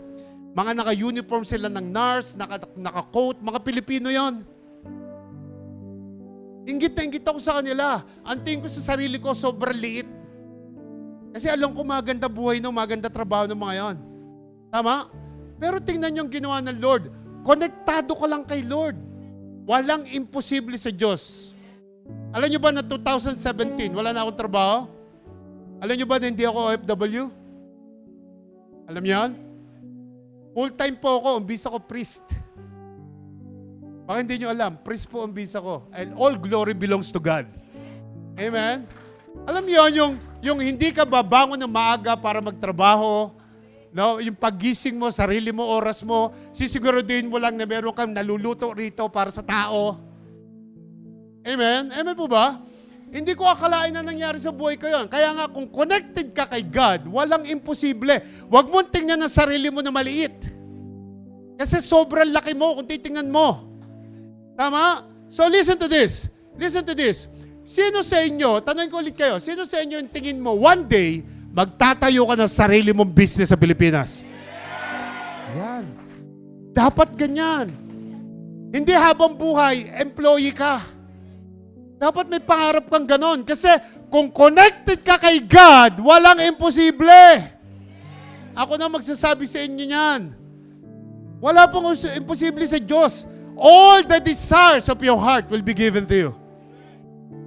Speaker 1: Mga naka-uniform sila ng nurse, naka-coat, mga Pilipino yon. Inggit na inggit ako sa kanila. Ang tingin ko sa sarili ko, sobrang liit. Kasi alam ko maganda buhay ng maganda trabaho ng mga yon. Tama? Pero tingnan niyo ang ginawa ng Lord. Konektado ka lang kay Lord. Walang imposible sa Diyos. Alam niyo ba na 2017, wala na akong trabaho? Alam niyo ba na hindi ako OFW? Alam niyo yan? Full-time po ako, ang visa ko priest. Baka hindi niyo alam, priest po ang visa ko. And all glory belongs to God. Amen? Alam niyo yung hindi ka babangon ng maaga para magtrabaho, no? Yung paggising mo, sarili mo, oras mo, sisiguraduhin mo lang na meron kang naluluto rito para sa tao. Amen? Amen po ba? Hindi ko akalain na nangyari sa buhay ko yun. Kaya nga, kung connected ka kay God, walang imposible. Huwag mong tingnan ang sarili mo na maliit. Kasi sobrang laki mo kung titingnan mo. Tama? So listen to this. Listen to this. Sino sa inyo, tanongin ko ulit kayo, sino sa inyo yung tingin mo, one day, magtatayo ka ng sarili mong business sa Pilipinas? Yan. Dapat ganyan. Hindi habang buhay, employee ka. Dapat may pangarap kang ganon. Kasi kung connected ka kay God, walang imposible. Ako na magsasabi sa inyo niyan. Wala pong imposible sa Diyos. All the desires of your heart will be given to you.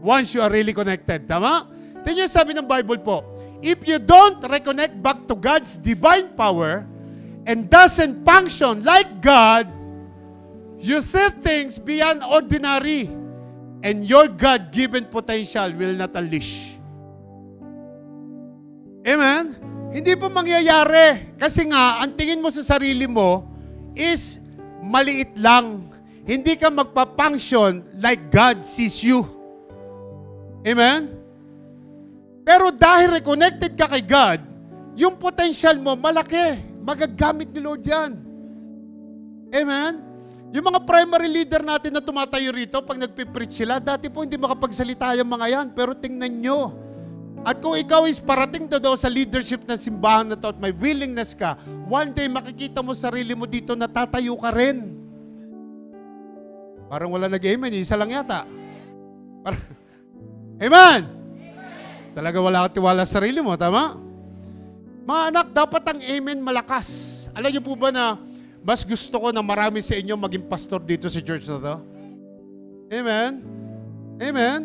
Speaker 1: Once you are really connected. Tama? Tingnan yung sabi ng Bible po. If you don't reconnect back to God's divine power and doesn't function like God, you see things beyond ordinary. And your God-given potential will not unleash. Amen? Hindi po mangyayari. Kasi nga, ang tingin mo sa sarili mo is maliit lang. Hindi ka magpa-function like God sees you. Amen? Pero dahil reconnected ka kay God, yung potential mo malaki. Magagamit ni Lord yan. Amen? Yung mga primary leader natin na tumatayo rito, pag nagpipreach sila, dati po hindi makapagsalita yung mga yan, pero tingnan nyo. At kung ikaw is parating daw sa leadership ng simbahan na to at may willingness ka, one day makikita mo sarili mo dito na tatayo ka rin. Parang wala nag-amen, isa lang yata. Amen! Talaga wala kang tiwala sa sarili mo, tama? Mga anak, dapat ang amen malakas. Alam niyo po ba na mas gusto ko na marami sa inyo maging pastor dito sa church na to? Amen? Amen?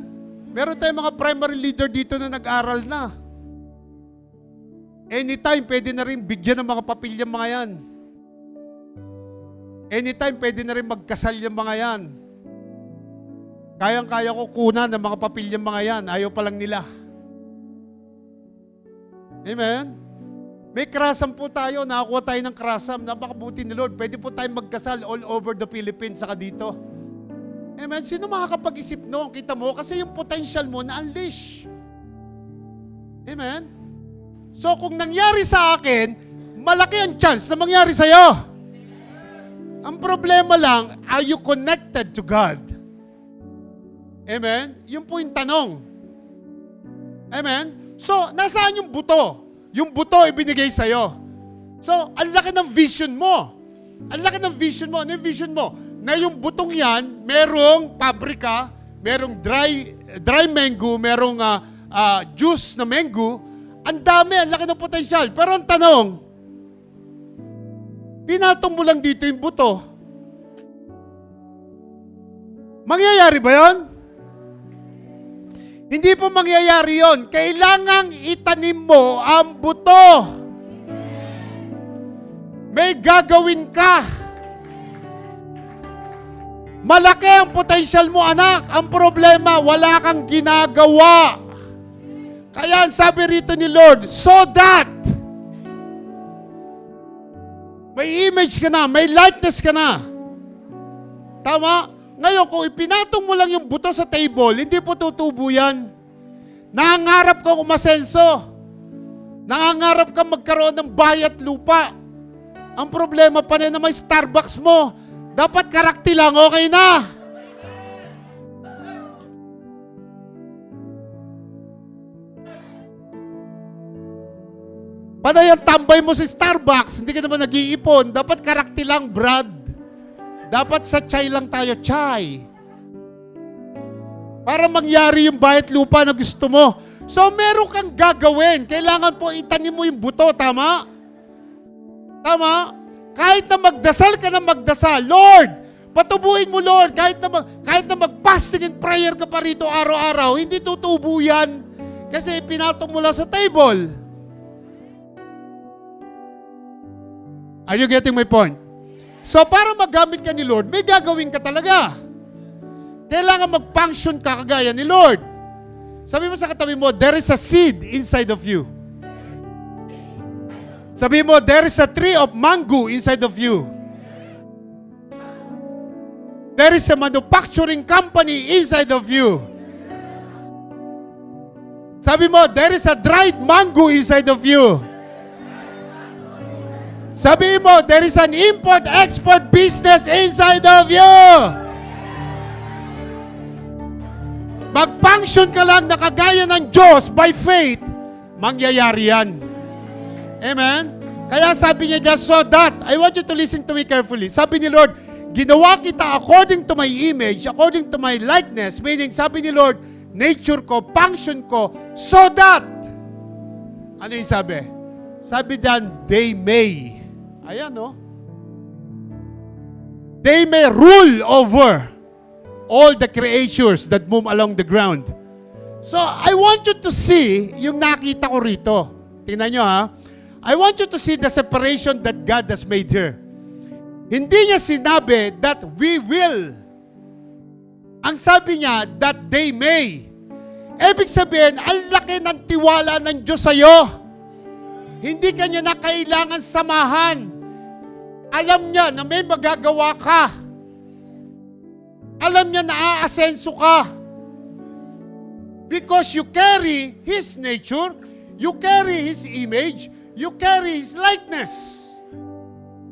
Speaker 1: Meron tayong mga primary leader dito na nag-aral na. Anytime, pwede na rin bigyan ng mga papilya mga yan. Anytime, pwede na rin magkasal yung mga yan. Kayang-kaya ko kunan ng mga papilya mga yan. Ayaw pa lang nila. Amen? May krasam po tayo, nakakuha tayo ng krasam, napakabuti ni Lord. Pwede po tayong magkasal all over the Philippines, saka dito. Amen? Sino makakapag-isip noon? Kita mo? Kasi yung potential mo na-unleash. Amen? So kung nangyari sa akin, malaki ang chance na mangyari sa'yo. Ang problema lang, are you connected to God? Amen? Yun po yung tanong. Amen? So, nasaan yung buto? Yung buto ibinigay sa'yo. So, ang laki ng vision mo. Ang laki ng vision mo. Ano yung vision mo? Na yung butong yan, merong pabrika, merong dry mango, merong juice na mango. Ang dami, ang laki ng potensyal. Pero ang tanong, pinatong mo lang dito yung buto. Mangyayari ba yon? Hindi po mangyayari yon. Kailangang itanim mo ang buto. May gagawin ka. Malaki ang potensyal mo, anak. Ang problema, wala kang ginagawa. Kaya sabi rito ni Lord, so that may image ka na, may likeness ka na. Tama? Ngayon, kung ipinatong mo lang yung buto sa table, hindi po tutubo yan. Nangangarap kang umasenso. Nangangarap kang magkaroon ng bahay at lupa. Ang problema pa rin na may Starbucks mo. Dapat karakti lang, okay na. Panay ang tambay mo sa Starbucks, hindi ka naman nag-iipon. Dapat karakti lang, Brad. Dapat sa chai lang tayo, chai. Para mangyari yung bayat lupa na gusto mo. So, meron kang gagawin. Kailangan po itanim mo yung buto, tama? Tama? Kahit na magdasal ka na magdasal, Lord, patubuin mo, Lord. Kahit na mag-fasting and prayer ka pa rito araw-araw, hindi tutubo yan. Kasi pinatong mo lang sa table. Are you getting my point? So, para magamit ka ni Lord, may gagawin ka talaga. Kailangan mag-function ka kagaya ni Lord. Sabi mo sa katabi mo, there is a seed inside of you. Sabi mo, there is a tree of mango inside of you. There is a manufacturing company inside of you. Sabi mo, there is a dried mango inside of you. Sabi mo, there is an import-export business inside of you. Mag-function ka lang na kagaya ng Diyos by faith, mangyayari yan. Amen? Kaya sabi niya dyan, so that, I want you to listen to me carefully. Sabi ni Lord, ginawa kita according to my image, according to my likeness, meaning sabi ni Lord, nature ko, function ko, so that, ano yung sabi? Sabi dyan, they may. Ayan, no? They may rule over all the creatures that move along the ground. So, I want you to see yung nakita ko rito. Tingnan nyo, ha? I want you to see the separation that God has made here. Hindi niya sinabi that we will. Ang sabi niya, that they may. Ibig sabihin, ang laki ng tiwala ng Diyos sa'yo. Hindi ka niya na kailangan samahan. Alam niya na may magagawa ka. Alam niya na aasenso ka. Because you carry His nature, you carry His image, you carry His likeness.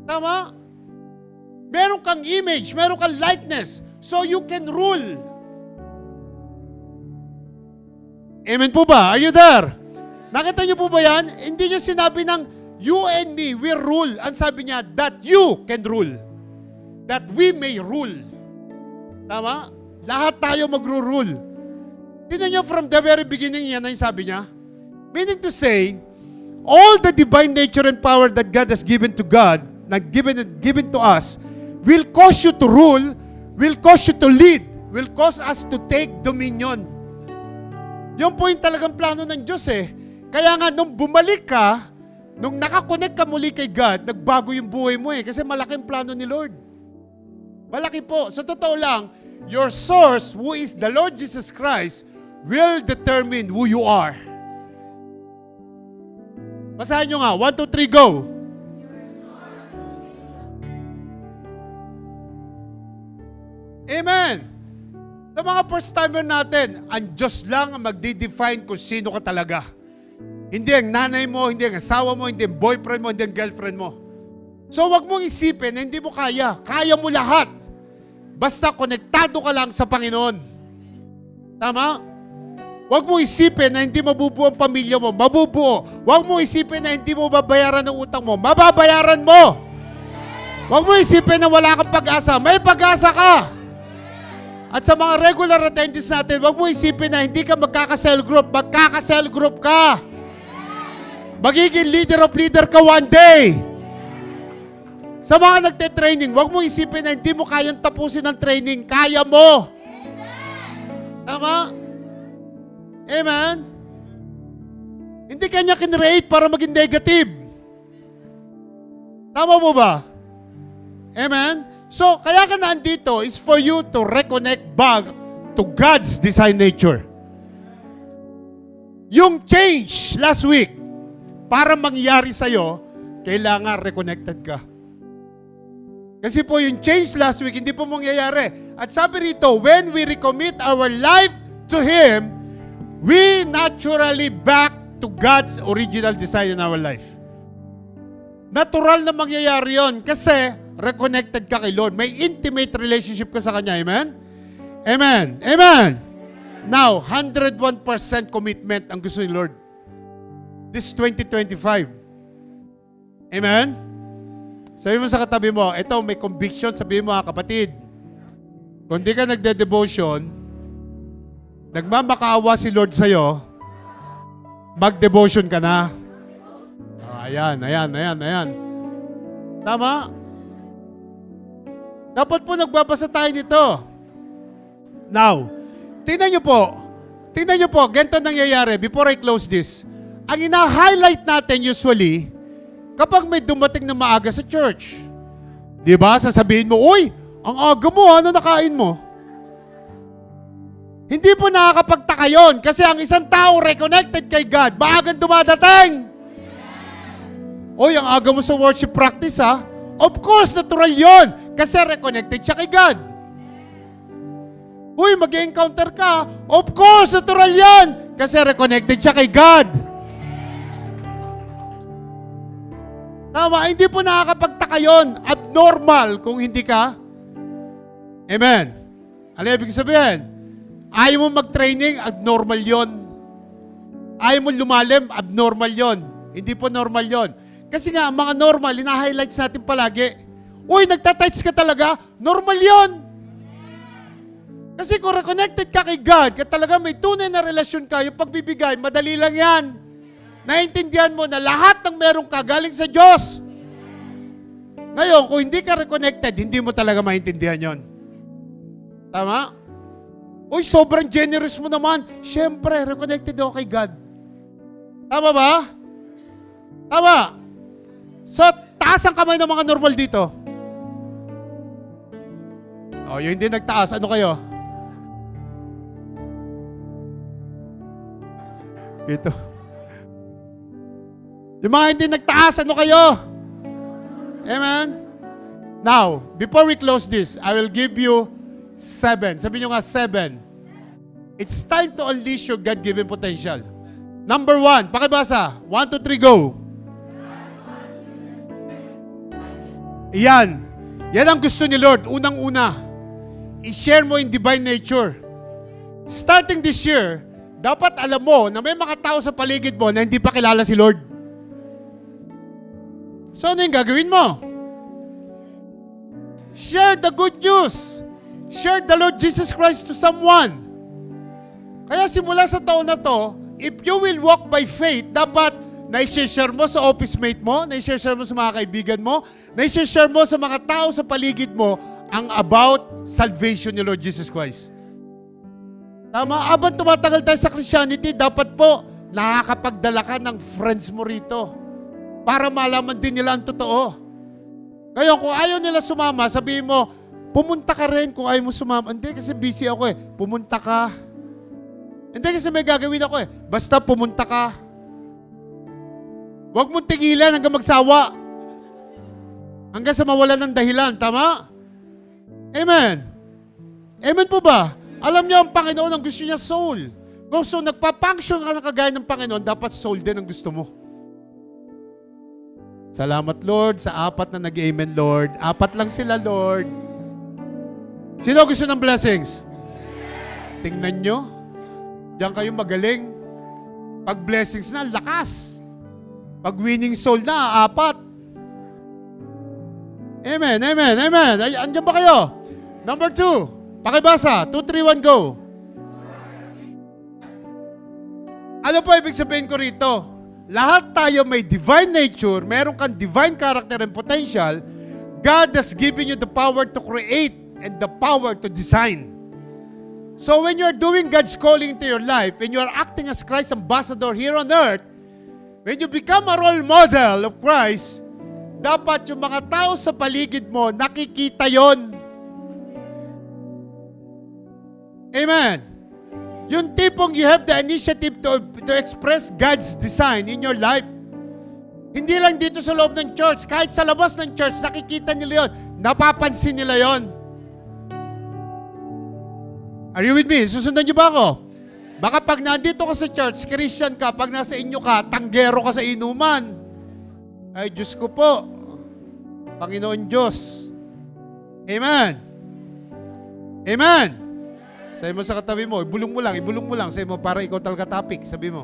Speaker 1: Tama? Meron kang image, meron kang likeness, so you can rule. Amen po ba? Are you there? Nakita niyo po ba yan? Hindi niya sinabi ng you and me will rule. Ang sabi niya, that you can rule. That we may rule. Tama? Lahat tayo magro-rule. Tignan niyo from the very beginning yan ang sabi niya. Meaning to say, all the divine nature and power that God has given to God, given to us, will cause you to rule, will cause you to lead, will cause us to take dominion. Yung po yung talagang plano ng Diyos eh. Kaya nga, nung bumalik ka, nung nakakonect ka muli kay God, nagbago yung buhay mo eh. Kasi malaking plano ni Lord. Malaki po. Sa totoo lang, your source, who is the Lord Jesus Christ, will determine who you are. Basahin nyo nga. 1, 2, 3, go. Amen. Sa mga first-timer natin, ang Diyos lang ang magdi-define kung sino ka talaga. Hindi ang nanay mo, hindi ang asawa mo, hindi ang boyfriend mo, hindi ang girlfriend mo. So wag mong isipin na hindi mo kaya. Kaya mo lahat. Basta konektado ka lang sa Panginoon. Tama? Wag mo isipin na hindi mabubuo ang pamilya mo. Mabubuo. Wag mo isipin na hindi mo babayaran ng utang mo. Mababayaran mo. Wag mo isipin na wala kang pag-asa. May pag-asa ka. At sa mga regular attendees natin, wag mo isipin na hindi ka magkaka-cell group. Magkaka-cell group ka. Magiging leader of leader ka one day. Sa mga nagte-training, wag mo isipin na hindi mo kayang tapusin ang training. Kaya mo. Tama? Amen? Hindi kanya kinreate para maging negative. Tama mo ba? Amen? So, kaya ka nandito is for you to reconnect back to God's design nature. Yung change last week, para mangyari sa'yo, kailangan reconnected ka. Kasi po yung change last week, hindi po mangyayari. At sabi rito, when we recommit our life to Him, we naturally back to God's original design in our life. Natural na mangyayari yon kasi reconnected ka kay Lord. May intimate relationship ka sa Kanya. Amen? Amen. Amen. Now, 101% commitment ang gusto ni Lord. This 2025. Amen? Sabi mo sa katabi mo, ito may conviction, sabi mo kapatid, kung di ka nagde-devotion, nagmamakaawa si Lord sa'yo, mag-devotion ka na. Ayan. Tama? Dapat po nagbabasa tayo nito. Now, tingnan nyo po, ganito nangyayari, before I close this, ang ina-highlight natin usually, kapag may dumating na maaga sa church, di ba, sasabihin mo, uy, ang aga mo, ano nakain mo? Hindi po nakakapagtaka yun, kasi ang isang tao reconnected kay God, maagang dumadating. Uy, ang aga mo sa worship practice, ha? Of course, natural yon kasi reconnected siya kay God. Uy, mag-encounter ka. Of course, natural yan kasi reconnected siya kay God. Tama, hindi po nakakapagtaka yun. Abnormal kung hindi ka. Amen. Ano ibig sabihin? Ayaw mo mag-training, abnormal yon. Ayaw mo lumalim, abnormal yon. Hindi po normal yon. Kasi nga, ang mga normal, ina-highlights natin palagi. Uy, nagtatights ka talaga? Normal yon. Kasi kung reconnected ka kay God, ka talaga may tunay na relasyon ka, yung pagbibigay, madali lang yan. Naintindihan mo na lahat ng meron ka galing sa Diyos. Ngayon, kung hindi ka reconnected, hindi mo talaga maintindihan yon. Tama? Uy, sobrang generous mo naman. Siyempre, reconnected ako kay God. Tama ba? Tama. So, taas ang kamay ng mga normal dito. O, yung hindi nagtaas, ano kayo? Ito. Yung mga hindi nagtaas, ano kayo? Amen? Now, before we close this, I will give you 7. Sabi nyo nga, 7. It's time to unleash your God-given potential. Number 1, pakibasa. 1, 2, 3, go. Yan. Yan ang gusto ni Lord. Unang-una, i-share mo yung divine nature. Starting this year, dapat alam mo na may mga tao sa paligid mo na hindi pa kilala si Lord. So, ano yung gagawin mo? Share the good news. Share the Lord Jesus Christ to someone. Kaya simula sa taon na to, if you will walk by faith, dapat na-share mo sa office mate mo, na-share mo sa mga kaibigan mo, na-share mo sa mga tao sa paligid mo ang about salvation ni Lord Jesus Christ. Tama, habang tumatagal tayo sa Christianity, dapat po nakakapagdala ka ng friends mo rito para malaman din nila ang totoo. Ngayon, kung ayaw nila sumama, sabihin mo, pumunta ka rin kung ayaw mo sumama. Hindi, kasi busy ako eh. Pumunta ka. Hindi, kasi may gagawin ako eh. Basta pumunta ka. Huwag mong tigilan hanggang magsawa. Hanggang sa mawalan ng dahilan. Tama? Amen. Amen po ba? Alam niyo, ang Panginoon ang gusto niya soul. Kung so nagpa-function ka na kagaya ng Panginoon, dapat soul din ang gusto mo. Salamat, Lord, sa 4 na nag-amen, Lord. 4 lang sila, Lord. Sino gusto ng blessings? Tingnan nyo. Diyan kayo magaling. Pag blessings na, lakas. Pag winning soul na, 4. Amen, amen, amen. Andiyan ba kayo? Number 2. Pakibasa. 2, 3, 1, go. Ano po ibig sabihin ko rito? Lahat tayo may divine nature, meron kang divine character and potential. God has given you the power to create and the power to design. So when you're doing God's calling into your life, when you're acting as Christ's ambassador here on earth, when you become a role model of Christ, dapat yung mga tao sa paligid mo, nakikita yon. Amen. Yung tipong you have the initiative to express God's design in your life. Hindi lang dito sa loob ng church, kahit sa labas ng church, nakikita nila yon. Napapansin nila yon. Are you with me? Susundan niyo ba ako? Baka pag nandito ka sa church, Christian ka, pag nasa inyo ka, tanggero ka sa inuman. Ay, Diyos ko po. Panginoon Diyos. Amen. Amen. Sabi mo sa katabi mo, ibulong mo lang. Sabi mo, para ikaw talaga topic. Sabi mo.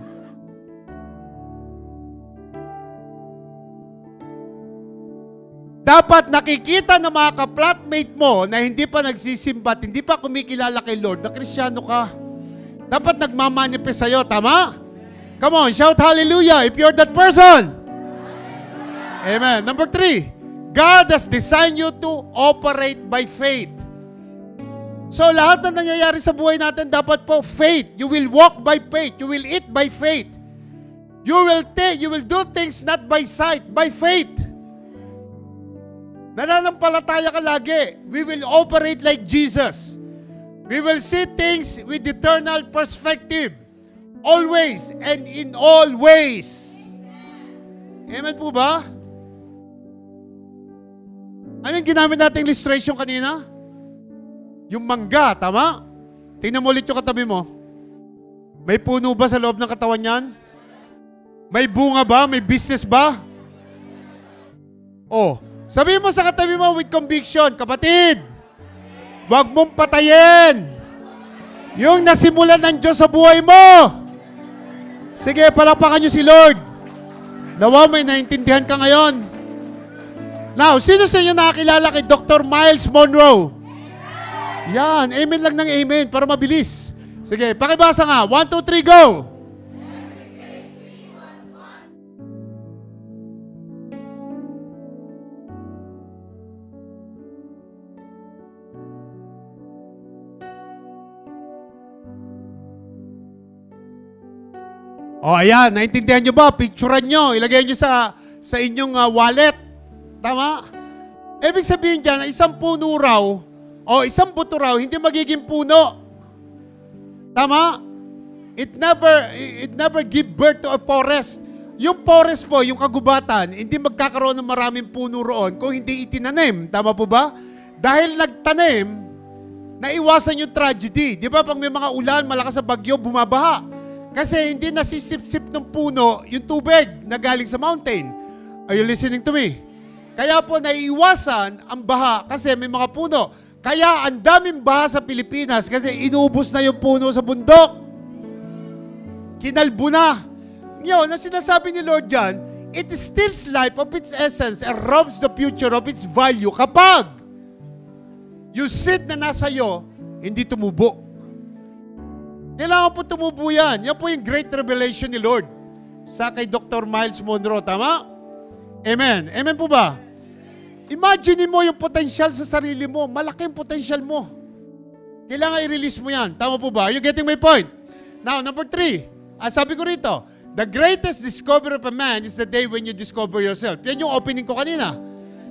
Speaker 1: Dapat nakikita ng mga ka-flatmate mo na hindi pa nagsisimba at hindi pa kumikilala kay Lord na Krisyano ka. Dapat nagmamanifest sa'yo, tama? Come on, shout hallelujah if you're that person. Amen. Number 3, God has designed you to operate by faith. So lahat na nangyayari sa buhay natin dapat po faith. You will walk by faith. You will eat by faith. You will do things not by sight, by faith. Nananampalataya ka lagi. We will operate like Jesus. We will see things with eternal perspective. Always and in all ways. Amen po ba? Ano yung ginamit nating illustration kanina? Yung mangga, tama? Tingnan mo ulit yung katabi mo. May puno ba sa loob ng katawan niyan? May bunga ba? May business ba? Oh, sabihin mo sa katabi mo with conviction, kapatid, huwag mong patayin yung nasimulan ng Diyos sa buhay mo. Sige, palapakan niyo si Lord. Nawa, may naintindihan ka ngayon. Now, sino sa inyo nakakilala kay Dr. Miles Monroe? Yan, amen lang ng amen para mabilis. Sige, pakibasa nga. 1, 2, 3, go! O, ayan, naintindihan nyo ba? Picturean nyo, ilagay nyo sa inyong wallet. Tama? Ibig sabihin dyan, isang puno raw, o isang buto raw, hindi magiging puno. Tama? It never give birth to a forest. Yung forest po, yung kagubatan, hindi magkakaroon ng maraming puno roon kung hindi itinanim. Tama po ba? Dahil nagtanim, naiwasan yung tragedy. Di ba pag may mga ulan, malakas sa bagyo, bumabaha. Kasi hindi nasisip-sip ng puno yung tubig na galing sa mountain. Are you listening to me? Kaya po naiiwasan ang baha kasi may mga puno. Kaya ang daming baha sa Pilipinas kasi inubos na yung puno sa bundok. Kinalbo na. Yun, na sinasabi ni Lord dyan, it steals life of its essence and robs the future of its value kapag yung seed na nasa iyo, hindi tumubo. Kailangan po tumubo yan. Yan po yung great revelation ni Lord sa kay Dr. Miles Monroe. Tama? Amen. Amen po ba? Imagine mo yung potential sa sarili mo. Malaki yung potential mo. Kailangan i-release mo yan. Tama po ba? Are you getting my point? Now, number 3. Sabi ko rito, the greatest discovery of a man is the day when you discover yourself. Yan yung opening ko kanina.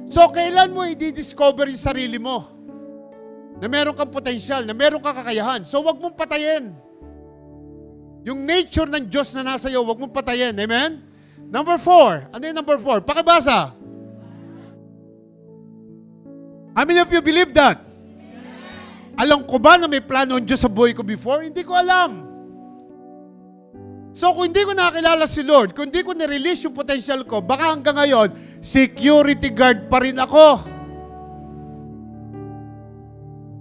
Speaker 1: So, kailan mo i-discover yung sarili mo? Na meron kang potential, na meron kang kakayahan. So, wag mong patayin. Yung nature ng Diyos na nasa iyo, wag mong patayin. Amen? Number 4. Ano yung number 4? Pakibasa. How many of you believe that? Alam ko ba na may plano ang Diyos sa buhay ko before? Hindi ko alam. So kung hindi ko nakilala si Lord, kung hindi ko nirelease yung potential ko, baka hanggang ngayon, security guard pa rin ako.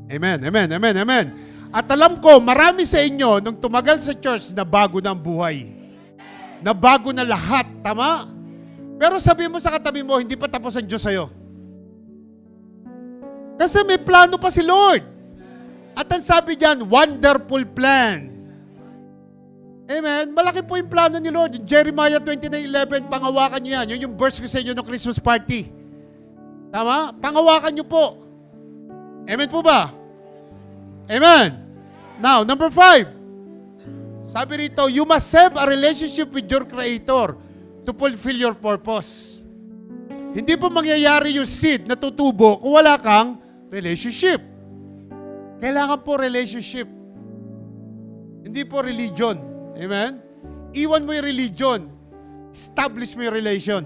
Speaker 1: Amen, amen, amen, amen. At alam ko, marami sa inyo, nung tumagal sa church, na bago na ang buhay. Na bago na lahat, tama? Pero sabi mo sa katabi mo, hindi pa tapos ang Diyos sa'yo. Kasi may plano pa si Lord. At ang sabi diyan, wonderful plan. Amen? Malaki po yung plano ni Lord. Jeremiah 29:11, pangawakan nyo yan. Yun yung verse ko sa inyo ng Christmas party. Tama? Pangawakan nyo po. Amen po ba? Amen. Now, number 5. Sabi rito, you must have a relationship with your Creator to fulfill your purpose. Hindi po mangyayari yung seed na tutubo kung wala kang relationship. Kailangan po relationship. Hindi po religion. Amen? Iwan mo yung religion. Establish mo yung relation.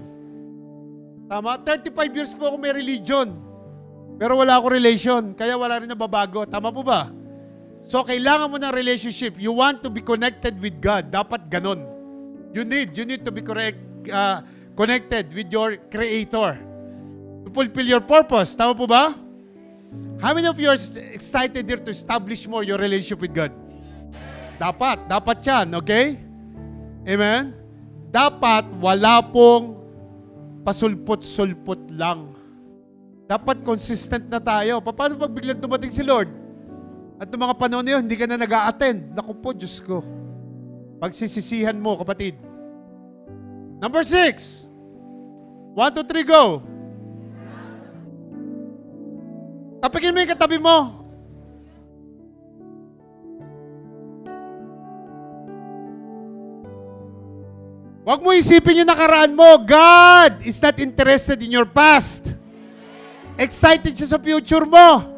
Speaker 1: Tama? 35 years po ako may religion. Pero wala akong relation. Kaya wala rin nababago. Tama po ba? So, kailangan mo ng relationship. You want to be connected with God. Dapat ganon. You need to be connected with your Creator to fulfill your purpose. Tama po ba? How many of you are excited here to establish more your relationship with God? Dapat yan, okay? Amen? Dapat wala pong pasulpot-sulpot lang. Dapat consistent na tayo. Paano pag biglang dumating si Lord? At ng mga panahon na yun, hindi ka na nag-a-attend. Naku po, Diyos ko. Pagsisisihan mo, kapatid. Number 6. 1, 2, 3, go. Tapikin mo yung katabi mo. Huwag mo isipin yung nakaraan mo. God is not interested in your past. Excited siya sa future mo.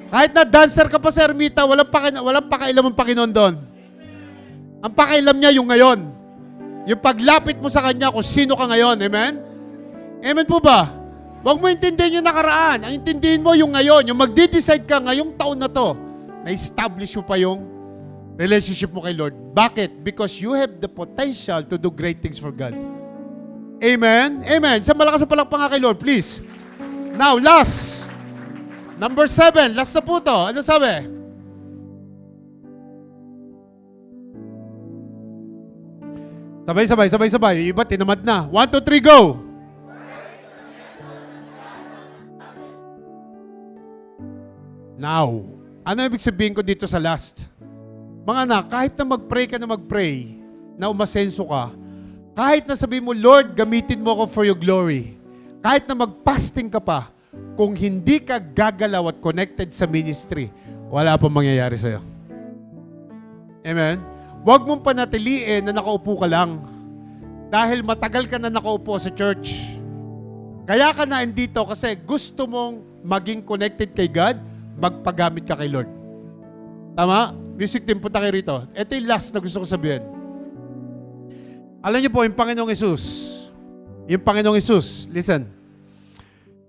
Speaker 1: Kahit na dancer ka pa sa ermita, walang pakailam ang Panginoon doon. Ang pakailam niya yung ngayon. Yung paglapit mo sa Kanya kung sino ka ngayon. Amen? Amen po ba? Huwag mo intindihin yung nakaraan. Ang intindihin mo yung ngayon. Yung magde-decide ka ngayong taon na to, na-establish mo pa yung relationship mo kay Lord. Bakit? Because you have the potential to do great things for God. Amen? Amen. Sa malakas na palakpakan kay Lord, please. Now, last. Number 7. Last na po to. Ano sabi? Sabay. Yung iba, tinamad na. 1, 2, 3, go! Now, ano ibig sabihin ko dito sa last? Mga anak, kahit na mag-pray ka na mag-pray, na umasenso ka, kahit na sabihin mo, Lord, gamitin mo ako for your glory, kahit na mag-fasting ka pa, kung hindi ka gagalaw at connected sa ministry, wala pang mangyayari sa'yo. Amen? Huwag mong panatiliin na nakaupo ka lang dahil matagal ka na nakaupo sa church. Kaya ka na andito kasi gusto mong maging connected kay God, magpagamit ka kay Lord. Tama? Music team, punta kayo rito. Ito yung last na gusto ko sabihin. Alam niyo po, yung Panginoong Hesus, listen.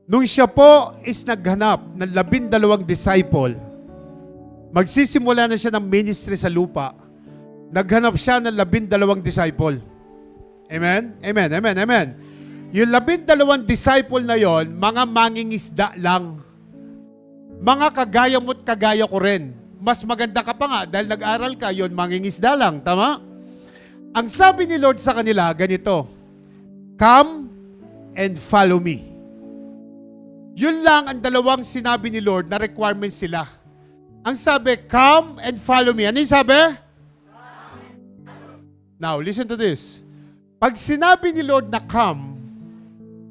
Speaker 1: Nung siya po is naghanap ng 12 disciple, magsisimula na siya ng ministry sa lupa, naghanap siya ng 12 disciple. Amen? Amen, amen, amen. Yung 12 disciple na yon, mga mangingisda lang. Mga kagaya mo't kagaya ko rin. Mas maganda ka pa nga dahil nag-aral ka, yon mangingisda lang. Tama? Ang sabi ni Lord sa kanila, ganito, come and follow me. Yun lang ang dalawang sinabi ni Lord na requirements sila. Ang sabi, come and follow me. Ano yung sabi? Now, listen to this. Pag sinabi ni Lord na come,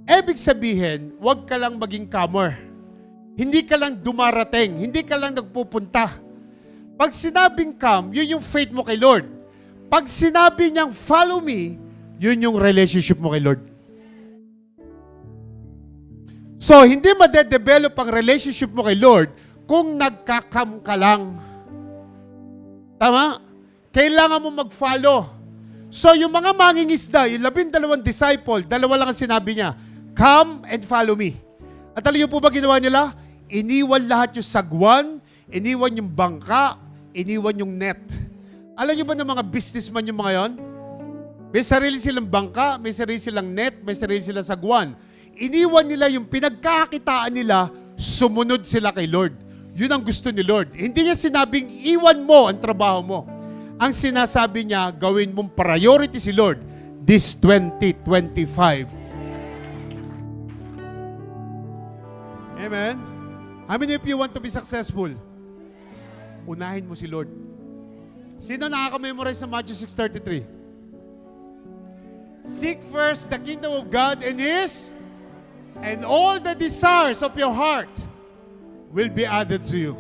Speaker 1: ibig sabihin, huwag ka lang maging comer. Hindi ka lang dumarating. Hindi ka lang nagpupunta. Pag sinabing come, yun yung faith mo kay Lord. Pag sinabi niyang follow me, yun yung relationship mo kay Lord. So, hindi madedevelop ang relationship mo kay Lord kung nagkakam ka lang. Tama? Kailangan mo mag-follow. So, yung mga mangingisda, yung 12 disciple, 2 lang ang sinabi niya, come and follow me. At alam niyo po ba ginawa nila? Iniwan lahat yung sagwan, iniwan yung bangka, iniwan yung net. Alam niyo ba ng mga businessman yung mga yon? May sarili silang bangka, may sarili silang net, may sarili silang sagwan. Iniwan nila yung pinagkakakitaan nila, sumunod sila kay Lord. Yun ang gusto ni Lord. Hindi niya sinabing, iwan mo ang trabaho mo. Ang sinasabi niya, gawin mong priority si Lord this 2025. Amen? How many of you want to be successful? Unahin mo si Lord. Sino nakaka-memorize sa Matthew 6:33? Seek first the kingdom of God and His, and all the desires of your heart will be added to you.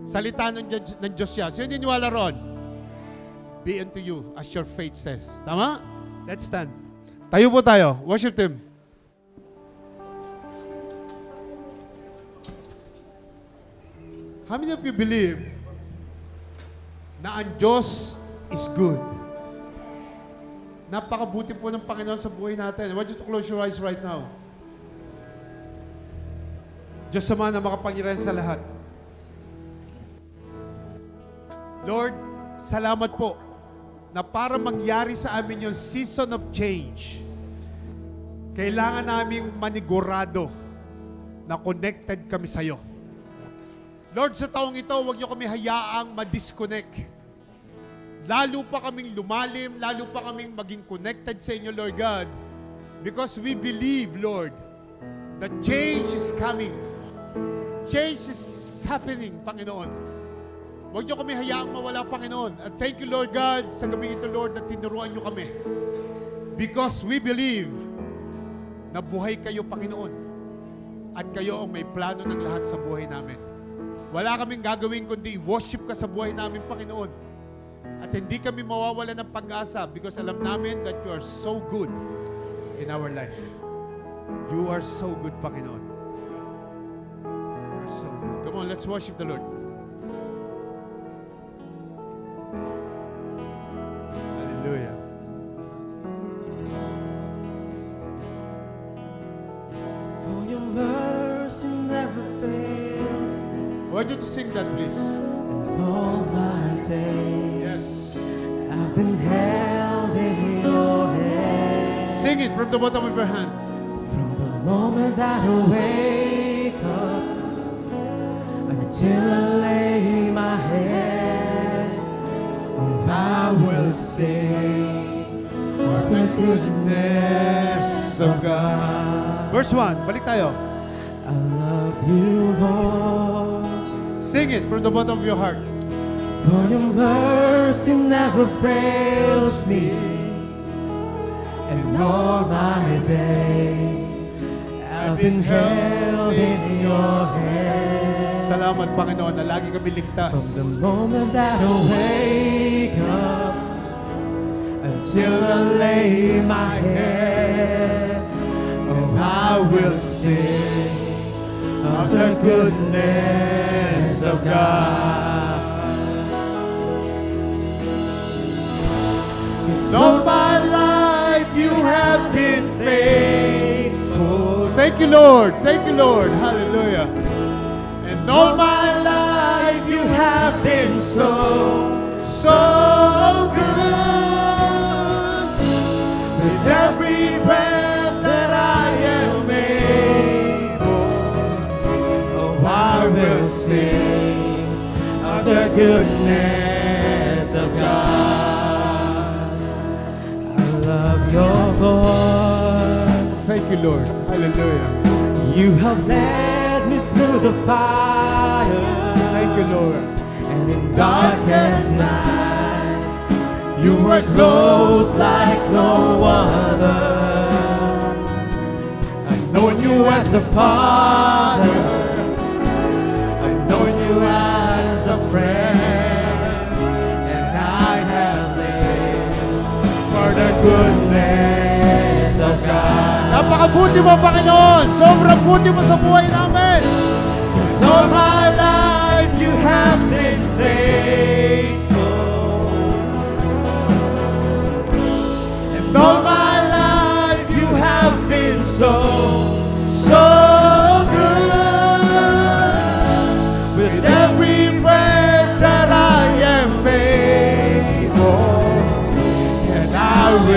Speaker 1: Salita ng Diyos yan. Sino niniwala ron? Be unto you as your faith says. Tama? Let's stand. Tayo po tayo. Worship Him. How many of you believe na ang Diyos is good? Napakabuti po ng Panginoon sa buhay natin. I want you to close your eyes right now. Diyos Ama na makapangyarihan sa lahat. Lord, salamat po na para mangyari sa amin yung season of change, kailangan naming manigurado na connected kami sa iyo. Lord, sa taong ito, huwag niyo kami hayaang ma-disconnect. Lalo pa kaming lumalim, lalo pa kaming maging connected sa inyo, Lord God. Because we believe, Lord, that change is coming. Change is happening, Panginoon. Huwag niyo kami hayaang mawala, Panginoon. At thank you, Lord God, sa gabi ito, Lord, na tinuruan niyo kami. Because we believe na buhay kayo, Panginoon. At kayo ang may plano ng lahat sa buhay namin. Wala kaming gagawin kundi worship ka sa buhay namin, Panginoon. At hindi kami mawawala ng pag-asa because alam namin that you are so good in our life. You are so good, Panginoon. You are so good. Come on, let's worship the Lord. Hallelujah.
Speaker 3: For your mercy never fails.
Speaker 1: I want you to sing that, please.
Speaker 3: And all my days
Speaker 1: Yes.
Speaker 3: I've been held in your hand.
Speaker 1: Sing it from the bottom of your hand.
Speaker 3: From the moment that I wake up until I lay my head, oh, I will sing of the goodness of God.
Speaker 1: Verse 1, balik tayo.
Speaker 3: I love you, Lord.
Speaker 1: Sing it from the bottom of your heart.
Speaker 3: For your mercy never fails me, and all my days I've been held in your hand.
Speaker 1: Salamat, Panginoon, na lagi kami
Speaker 3: From
Speaker 1: ligtas.
Speaker 3: the moment that I wake up until I lay my head, oh, I will sing of the goodness of God. All my life you have been faithful.
Speaker 1: Thank you, Lord. Thank you, Lord. Hallelujah.
Speaker 3: And all my life you have been so, so good. With every breath that I am able, oh, I will sing of the goodness of God. Love your voice.
Speaker 1: Thank you, Lord. Hallelujah.
Speaker 3: You have led me through the fire.
Speaker 1: Thank you, Lord.
Speaker 3: And in darkest night, you were close like no other. I've known you as a father. I've known you as a friend. And I have lived for the goodness of God.
Speaker 1: Napakabuti mo, Panginoon. Sobrang buti mo sa buhay namin.
Speaker 3: All my life you have been faithful. And all my life you have been so, so good. With every breath that I am able, and I will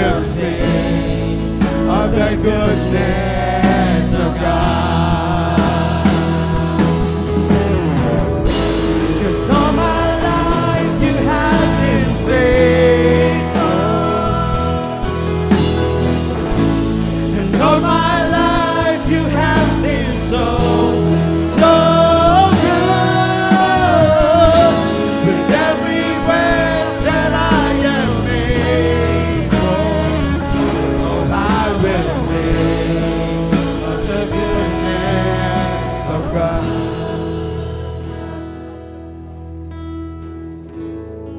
Speaker 3: God.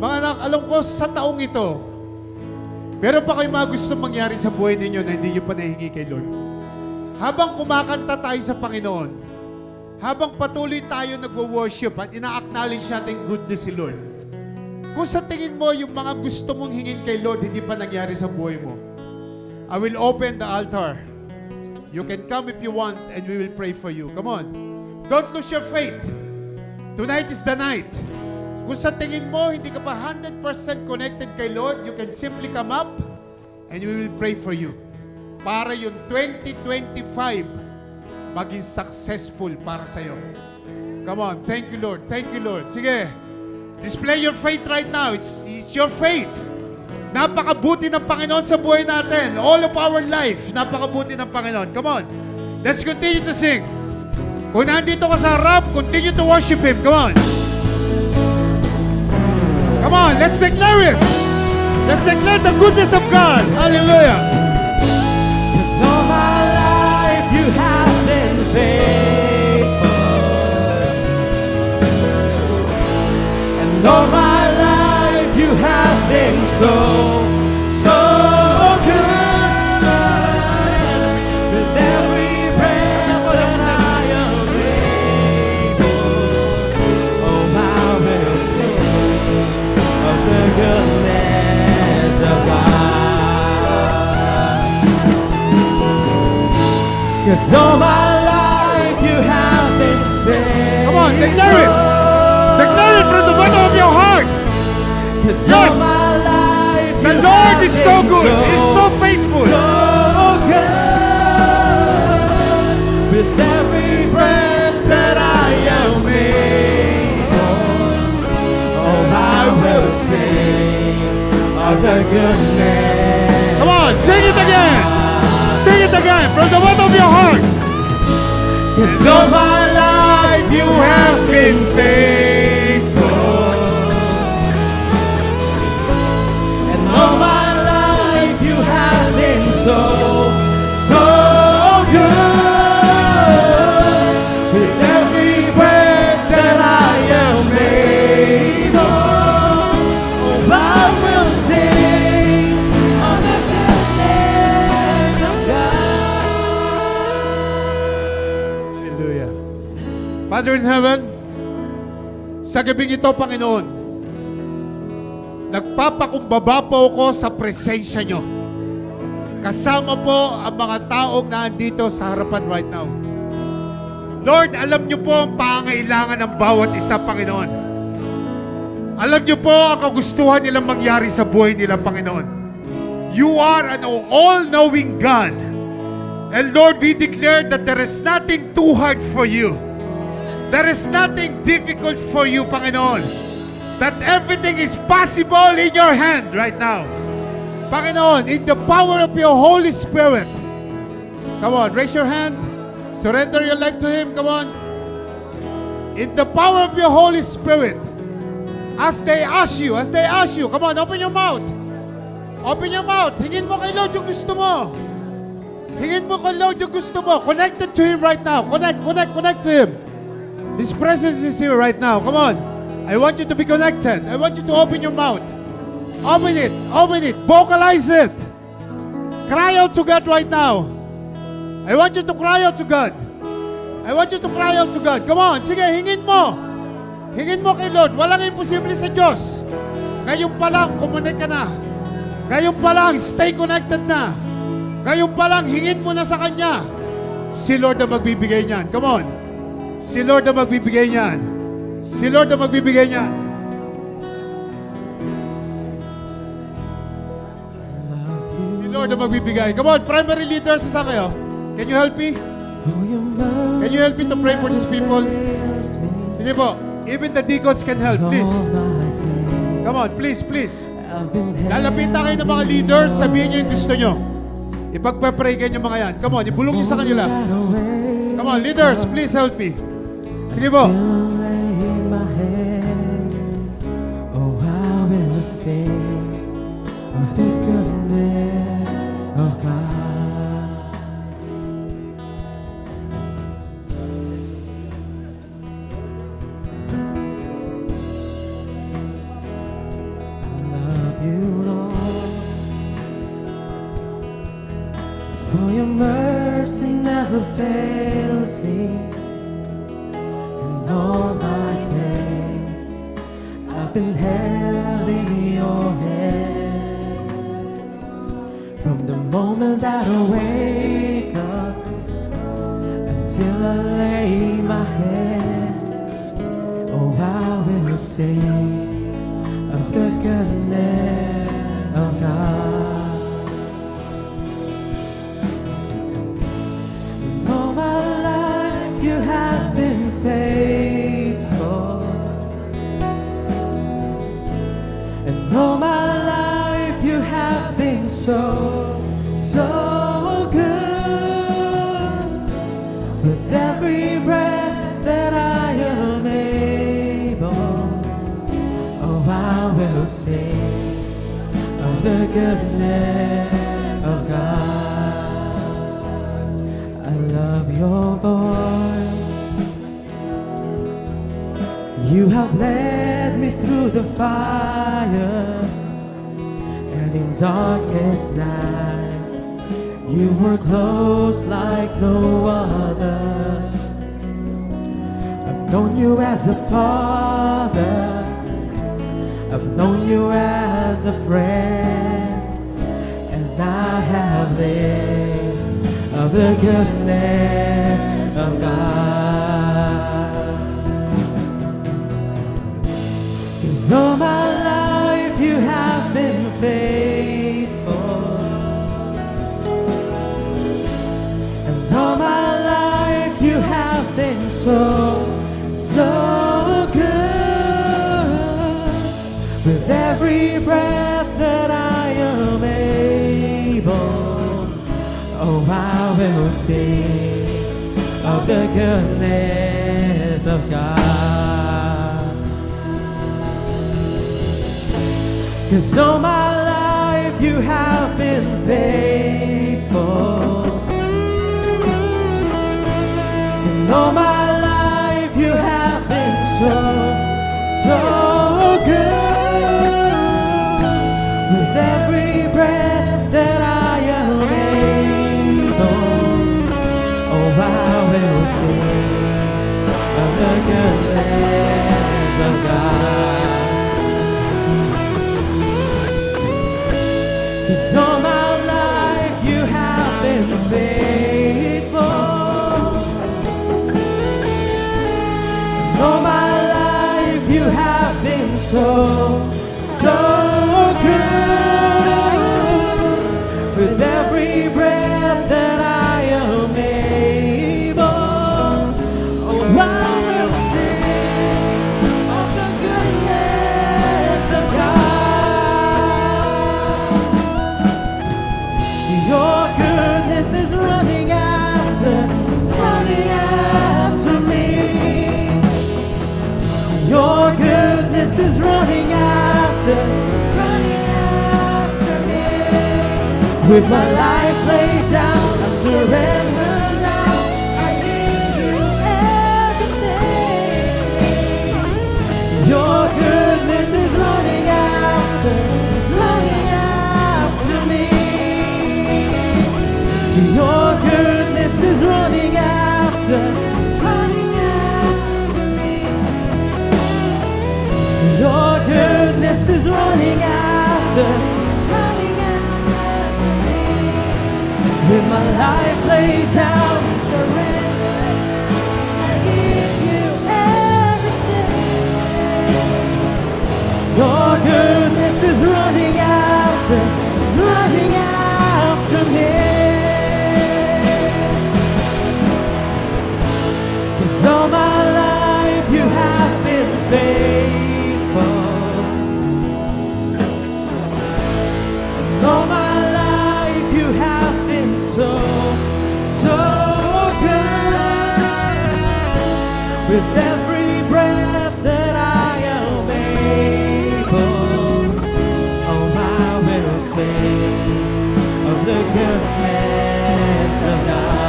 Speaker 1: Mga anak, alam ko sa taong ito, meron pa kayong mga gusto mangyari sa buhay ninyo na hindi nyo pa nahingi kay Lord. Habang kumakanta tayo sa Panginoon, habang patuloy tayo nagwo-worship at ina-acknowledge natin goodness si Lord, kung sa tingin mo yung mga gusto mong hingin kay Lord hindi pa nangyari sa buhay mo, I will open the altar. You can come if you want and we will pray for you. Come on. Don't lose your faith. Tonight is the night. Kung sa tingin mo, hindi ka pa 100% connected kay Lord, you can simply come up and we will pray for you. Para yung 2025 maging successful para sa'yo. Come on. Thank you, Lord. Thank you, Lord. Sige. Display your faith right now. It's your faith. Napakabuti ng Panginoon sa buhay natin. All of our life, napakabuti ng Panginoon. Come on. Let's continue to sing. Kung nandito ka sa harap, continue to worship Him. Come on. Come on, let's declare it. Let's declare the goodness of God. Hallelujah.
Speaker 3: 'Cause all my life you have been faithful. And all my life you have been so, so good. With every breath that I am able, oh, I will sing of the goodness of God. 'Cause all my life you have been faithful.
Speaker 1: Come on, declare it. Declare it from the bottom of your heart.
Speaker 3: 'Cause
Speaker 1: Yes.
Speaker 3: all my life
Speaker 1: The
Speaker 3: you
Speaker 1: Lord
Speaker 3: have
Speaker 1: is so
Speaker 3: been
Speaker 1: good. He's so faithful.
Speaker 3: so good. With every breath that I am able, oh, I will sing of the goodness.
Speaker 1: Come on, sing it again. Sing it again from the bottom of your heart.
Speaker 3: 'Cause all my life you have been faithful. And all my life you have been so, so good. With every breath that I am able, oh, I will sing of the goodness of God.
Speaker 1: Hallelujah. Father in heaven, sa gabing ito, Panginoon, nagpapakumbaba po ako sa presensya nyo. Kasama po ang mga taong naandito sa harapan right now. Lord, alam nyo po ang pangailangan ng bawat isa, Panginoon. Alam nyo po ang kagustuhan nilang mangyari sa buhay nila, Panginoon. You are an all-knowing God. And Lord, we declare that there is nothing too hard for you. There is nothing difficult for you, Panginoon. That everything is possible in your hand right now. Panginoon, in the power of your Holy Spirit. Come on, raise your hand. Surrender your life to Him. Come on. In the power of your Holy Spirit. As they ask you, come on, open your mouth. Open your mouth. Hingin mo kay Lord yung gusto mo. Hingin mo kay Lord yung gusto mo. Connected to Him right now. Connect to Him. His presence is here right now. Come on. I want you to be connected. I want you to open your mouth. Open it. Vocalize it. Cry out to God right now. I want you to cry out to God. Come on. Sige, hingin mo. Hingin mo kay Lord. Walang imposible sa Diyos. Ngayon pa lang, connect ka na. Ngayon pa lang, stay connected na. Ngayon pa lang, hingin mo na sa Kanya. Si Lord ang magbibigay niyan. Come on. Si Lord ang magbibigay niyan. Si Lord ang magbibigay niyan. Si Lord ang magbibigay. Come on, primary leaders, saan kayo? Can you help me? Can you help me to pray for these people? Sige po. Even the deacons can help, please. Come on, please. Lalapitan kayo ng mga leaders, sabihin nyo yung gusto nyo. Ipagpapray kayo yung mga yan. Come on, ibulong nyo sa kanila. Come on, leaders, please help me. Sige po.
Speaker 3: Oh, I will sing of the goodness of God. your mercy never fails me. In all my days, I've been held in your hands. From the moment that I wake up until I lay my head, oh, I will sing of the goodness of God. All my life you have been faithful, and all my life you have been so, so good. With every breath that I am able, oh, I will sing of the goodness of God. I love your voice. You have led me through the fire, and in darkest night, you were close like no other. I've known you as a father, I've known you as a friend, and I have lived of the goodness of God. 'Cause all my life you have been faithful, and all my life you have been so, so good. With every breath that I am able, oh, I will sing of the goodness of God. 'Cause all my life you have been faithful, and all my life you have been so, so good. With every breath that I am able, oh, I will sing of the goodness of God. 'Cause all my life you have been faithful, and all my life you have been so, so good. With every breath that I am able, oh, I will sing of the goodness of God. Your goodness is running after, it's running after me. Your goodness is running after, it's running after me. With my life laid down, I surrender now. I give you everything. Your goodness is running after, it's running after me. Your goodness is running after, it's running after me. Your goodness is running after, it's running after me. With my life laid down, I surrender. I give you everything. Your goodness is running after, it's running after me. 'Cause all my life you have been faithful, and all my life you have been so, so good. With every breath that I am able, oh, I will sing of the goodness of God.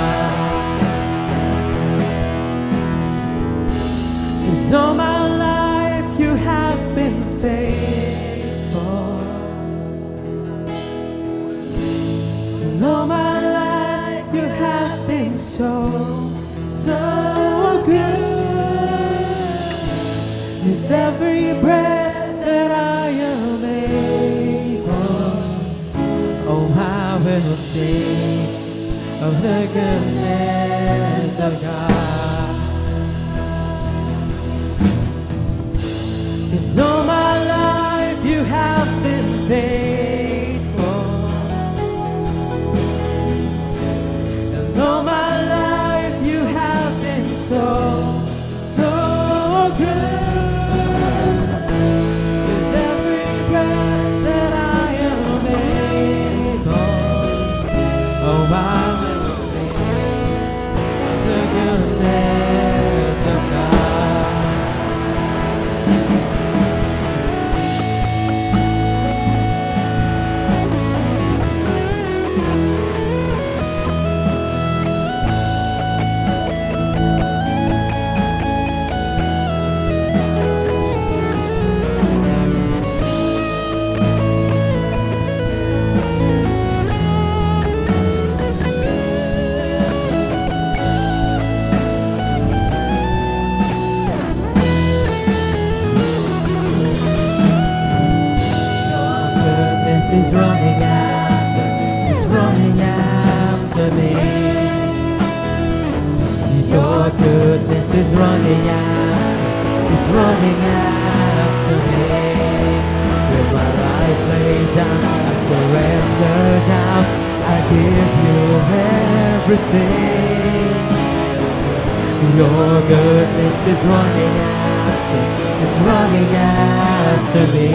Speaker 3: 'Cause all my life you have been faithful, and all my life sing of the goodness of God. 'Cause all my life you have been faithful, and all my life you have been so, so good. With every breath that I am able, oh, I will sing the goodness of God. Goodness is running after me. Your goodness is running after me. With my life laid down, I surrender now. I give you everything. Your goodness is running after me.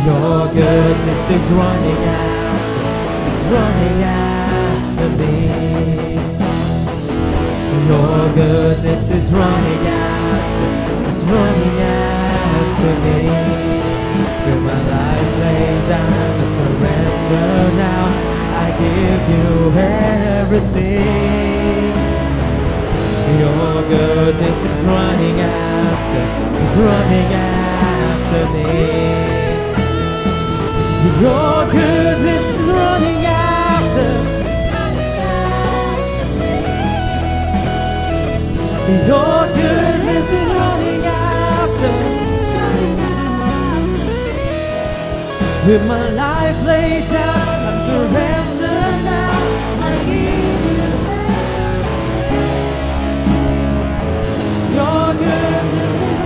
Speaker 3: Your goodness is running after me. Your goodness is running after me. With my life laid down, I surrender now. I give you everything. Your goodness is running after me. Your goodness is running after. Your goodness is running after. With my life laid down, I'm surrendered now. I give you your goodness is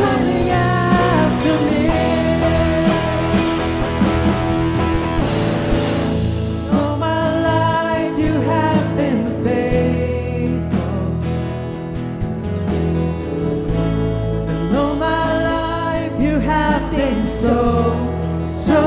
Speaker 3: running after me. All my life you have been faithful, and all my life you have been so, so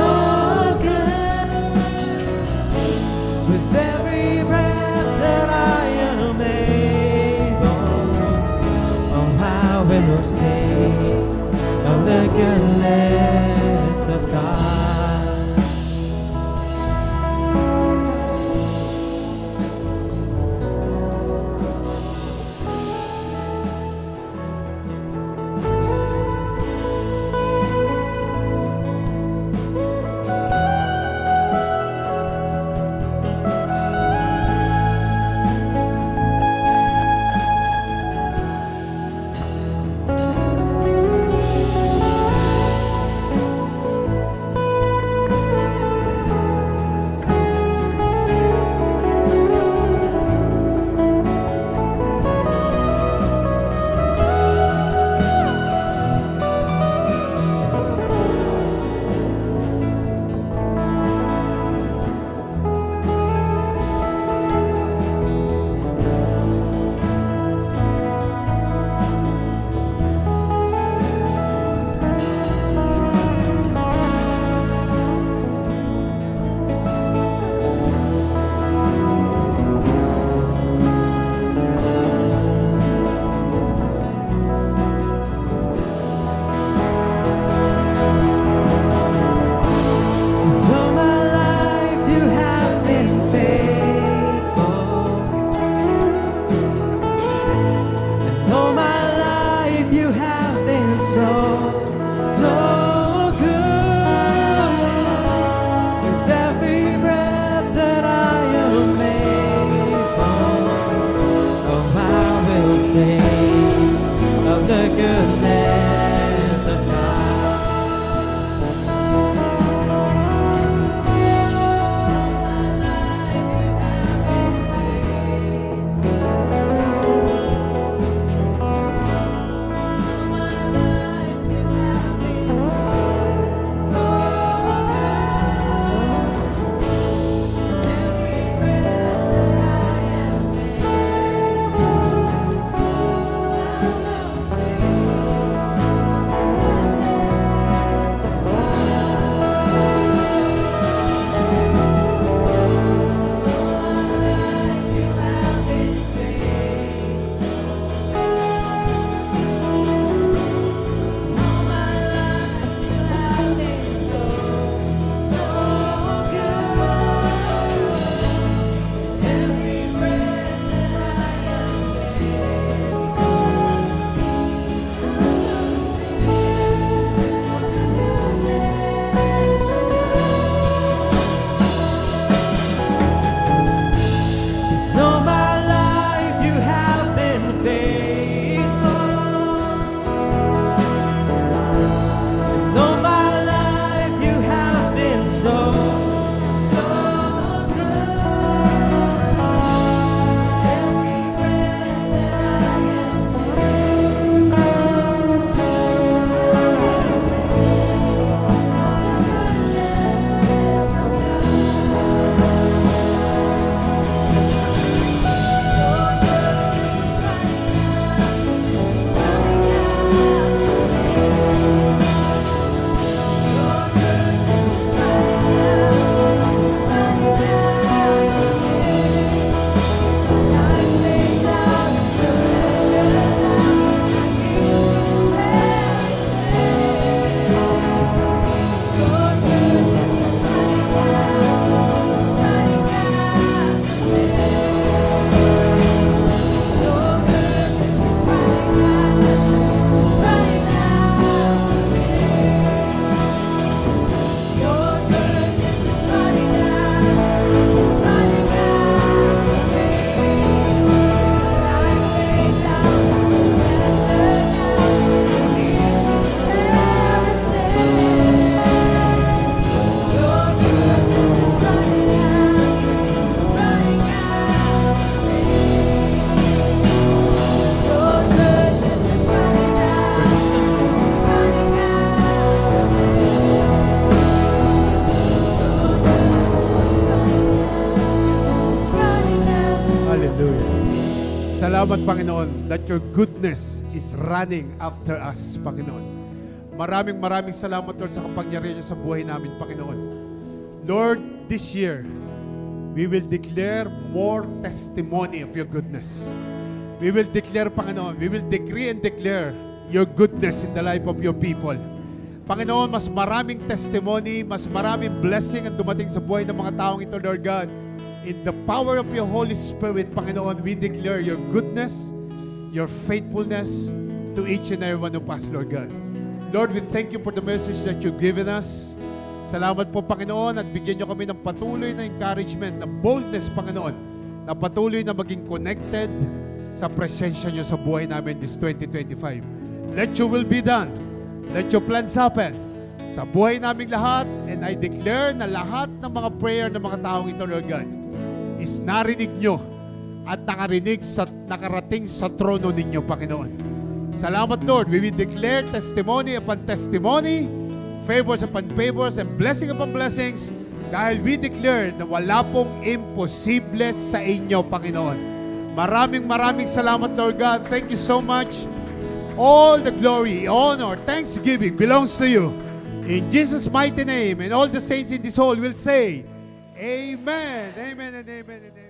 Speaker 1: Salamat, Panginoon, that your goodness is running after us, Panginoon. Maraming salamat, Lord, sa kapangyarihan niyo sa buhay namin, Panginoon. Lord, this year, we will declare more testimony of your goodness. We will declare, Panginoon, we will decree and declare your goodness in the life of your people. Panginoon, mas maraming testimony, mas maraming blessing ang dumating sa buhay ng mga taong ito, Lord God. In the power of your Holy Spirit, Panginoon, we declare your goodness, your faithfulness to each and every one of us, Lord God. Lord, we thank you for the message that you've given us. Salamat po, Panginoon, at bigyan niyo kami ng patuloy na encouragement, na boldness, Panginoon, na patuloy na maging connected sa presensya niyo sa buhay namin this 2025. Let your will be done. Let your plans happen sa buhay naming lahat, and I declare na lahat ng mga prayer ng mga taong ito, Lord God, is narinig nyo at nakarating sa trono ninyo, Panginoon. Salamat, Lord. We will declare testimony upon testimony, favors upon favors, and blessing upon blessings, dahil we declare na wala pong imposible sa inyo, Panginoon. Maraming salamat, Lord God. Thank you so much. All the glory, honor, thanksgiving belongs to you. In Jesus' mighty name, and all the saints in this hall will say, Amen, amen, and amen, and amen.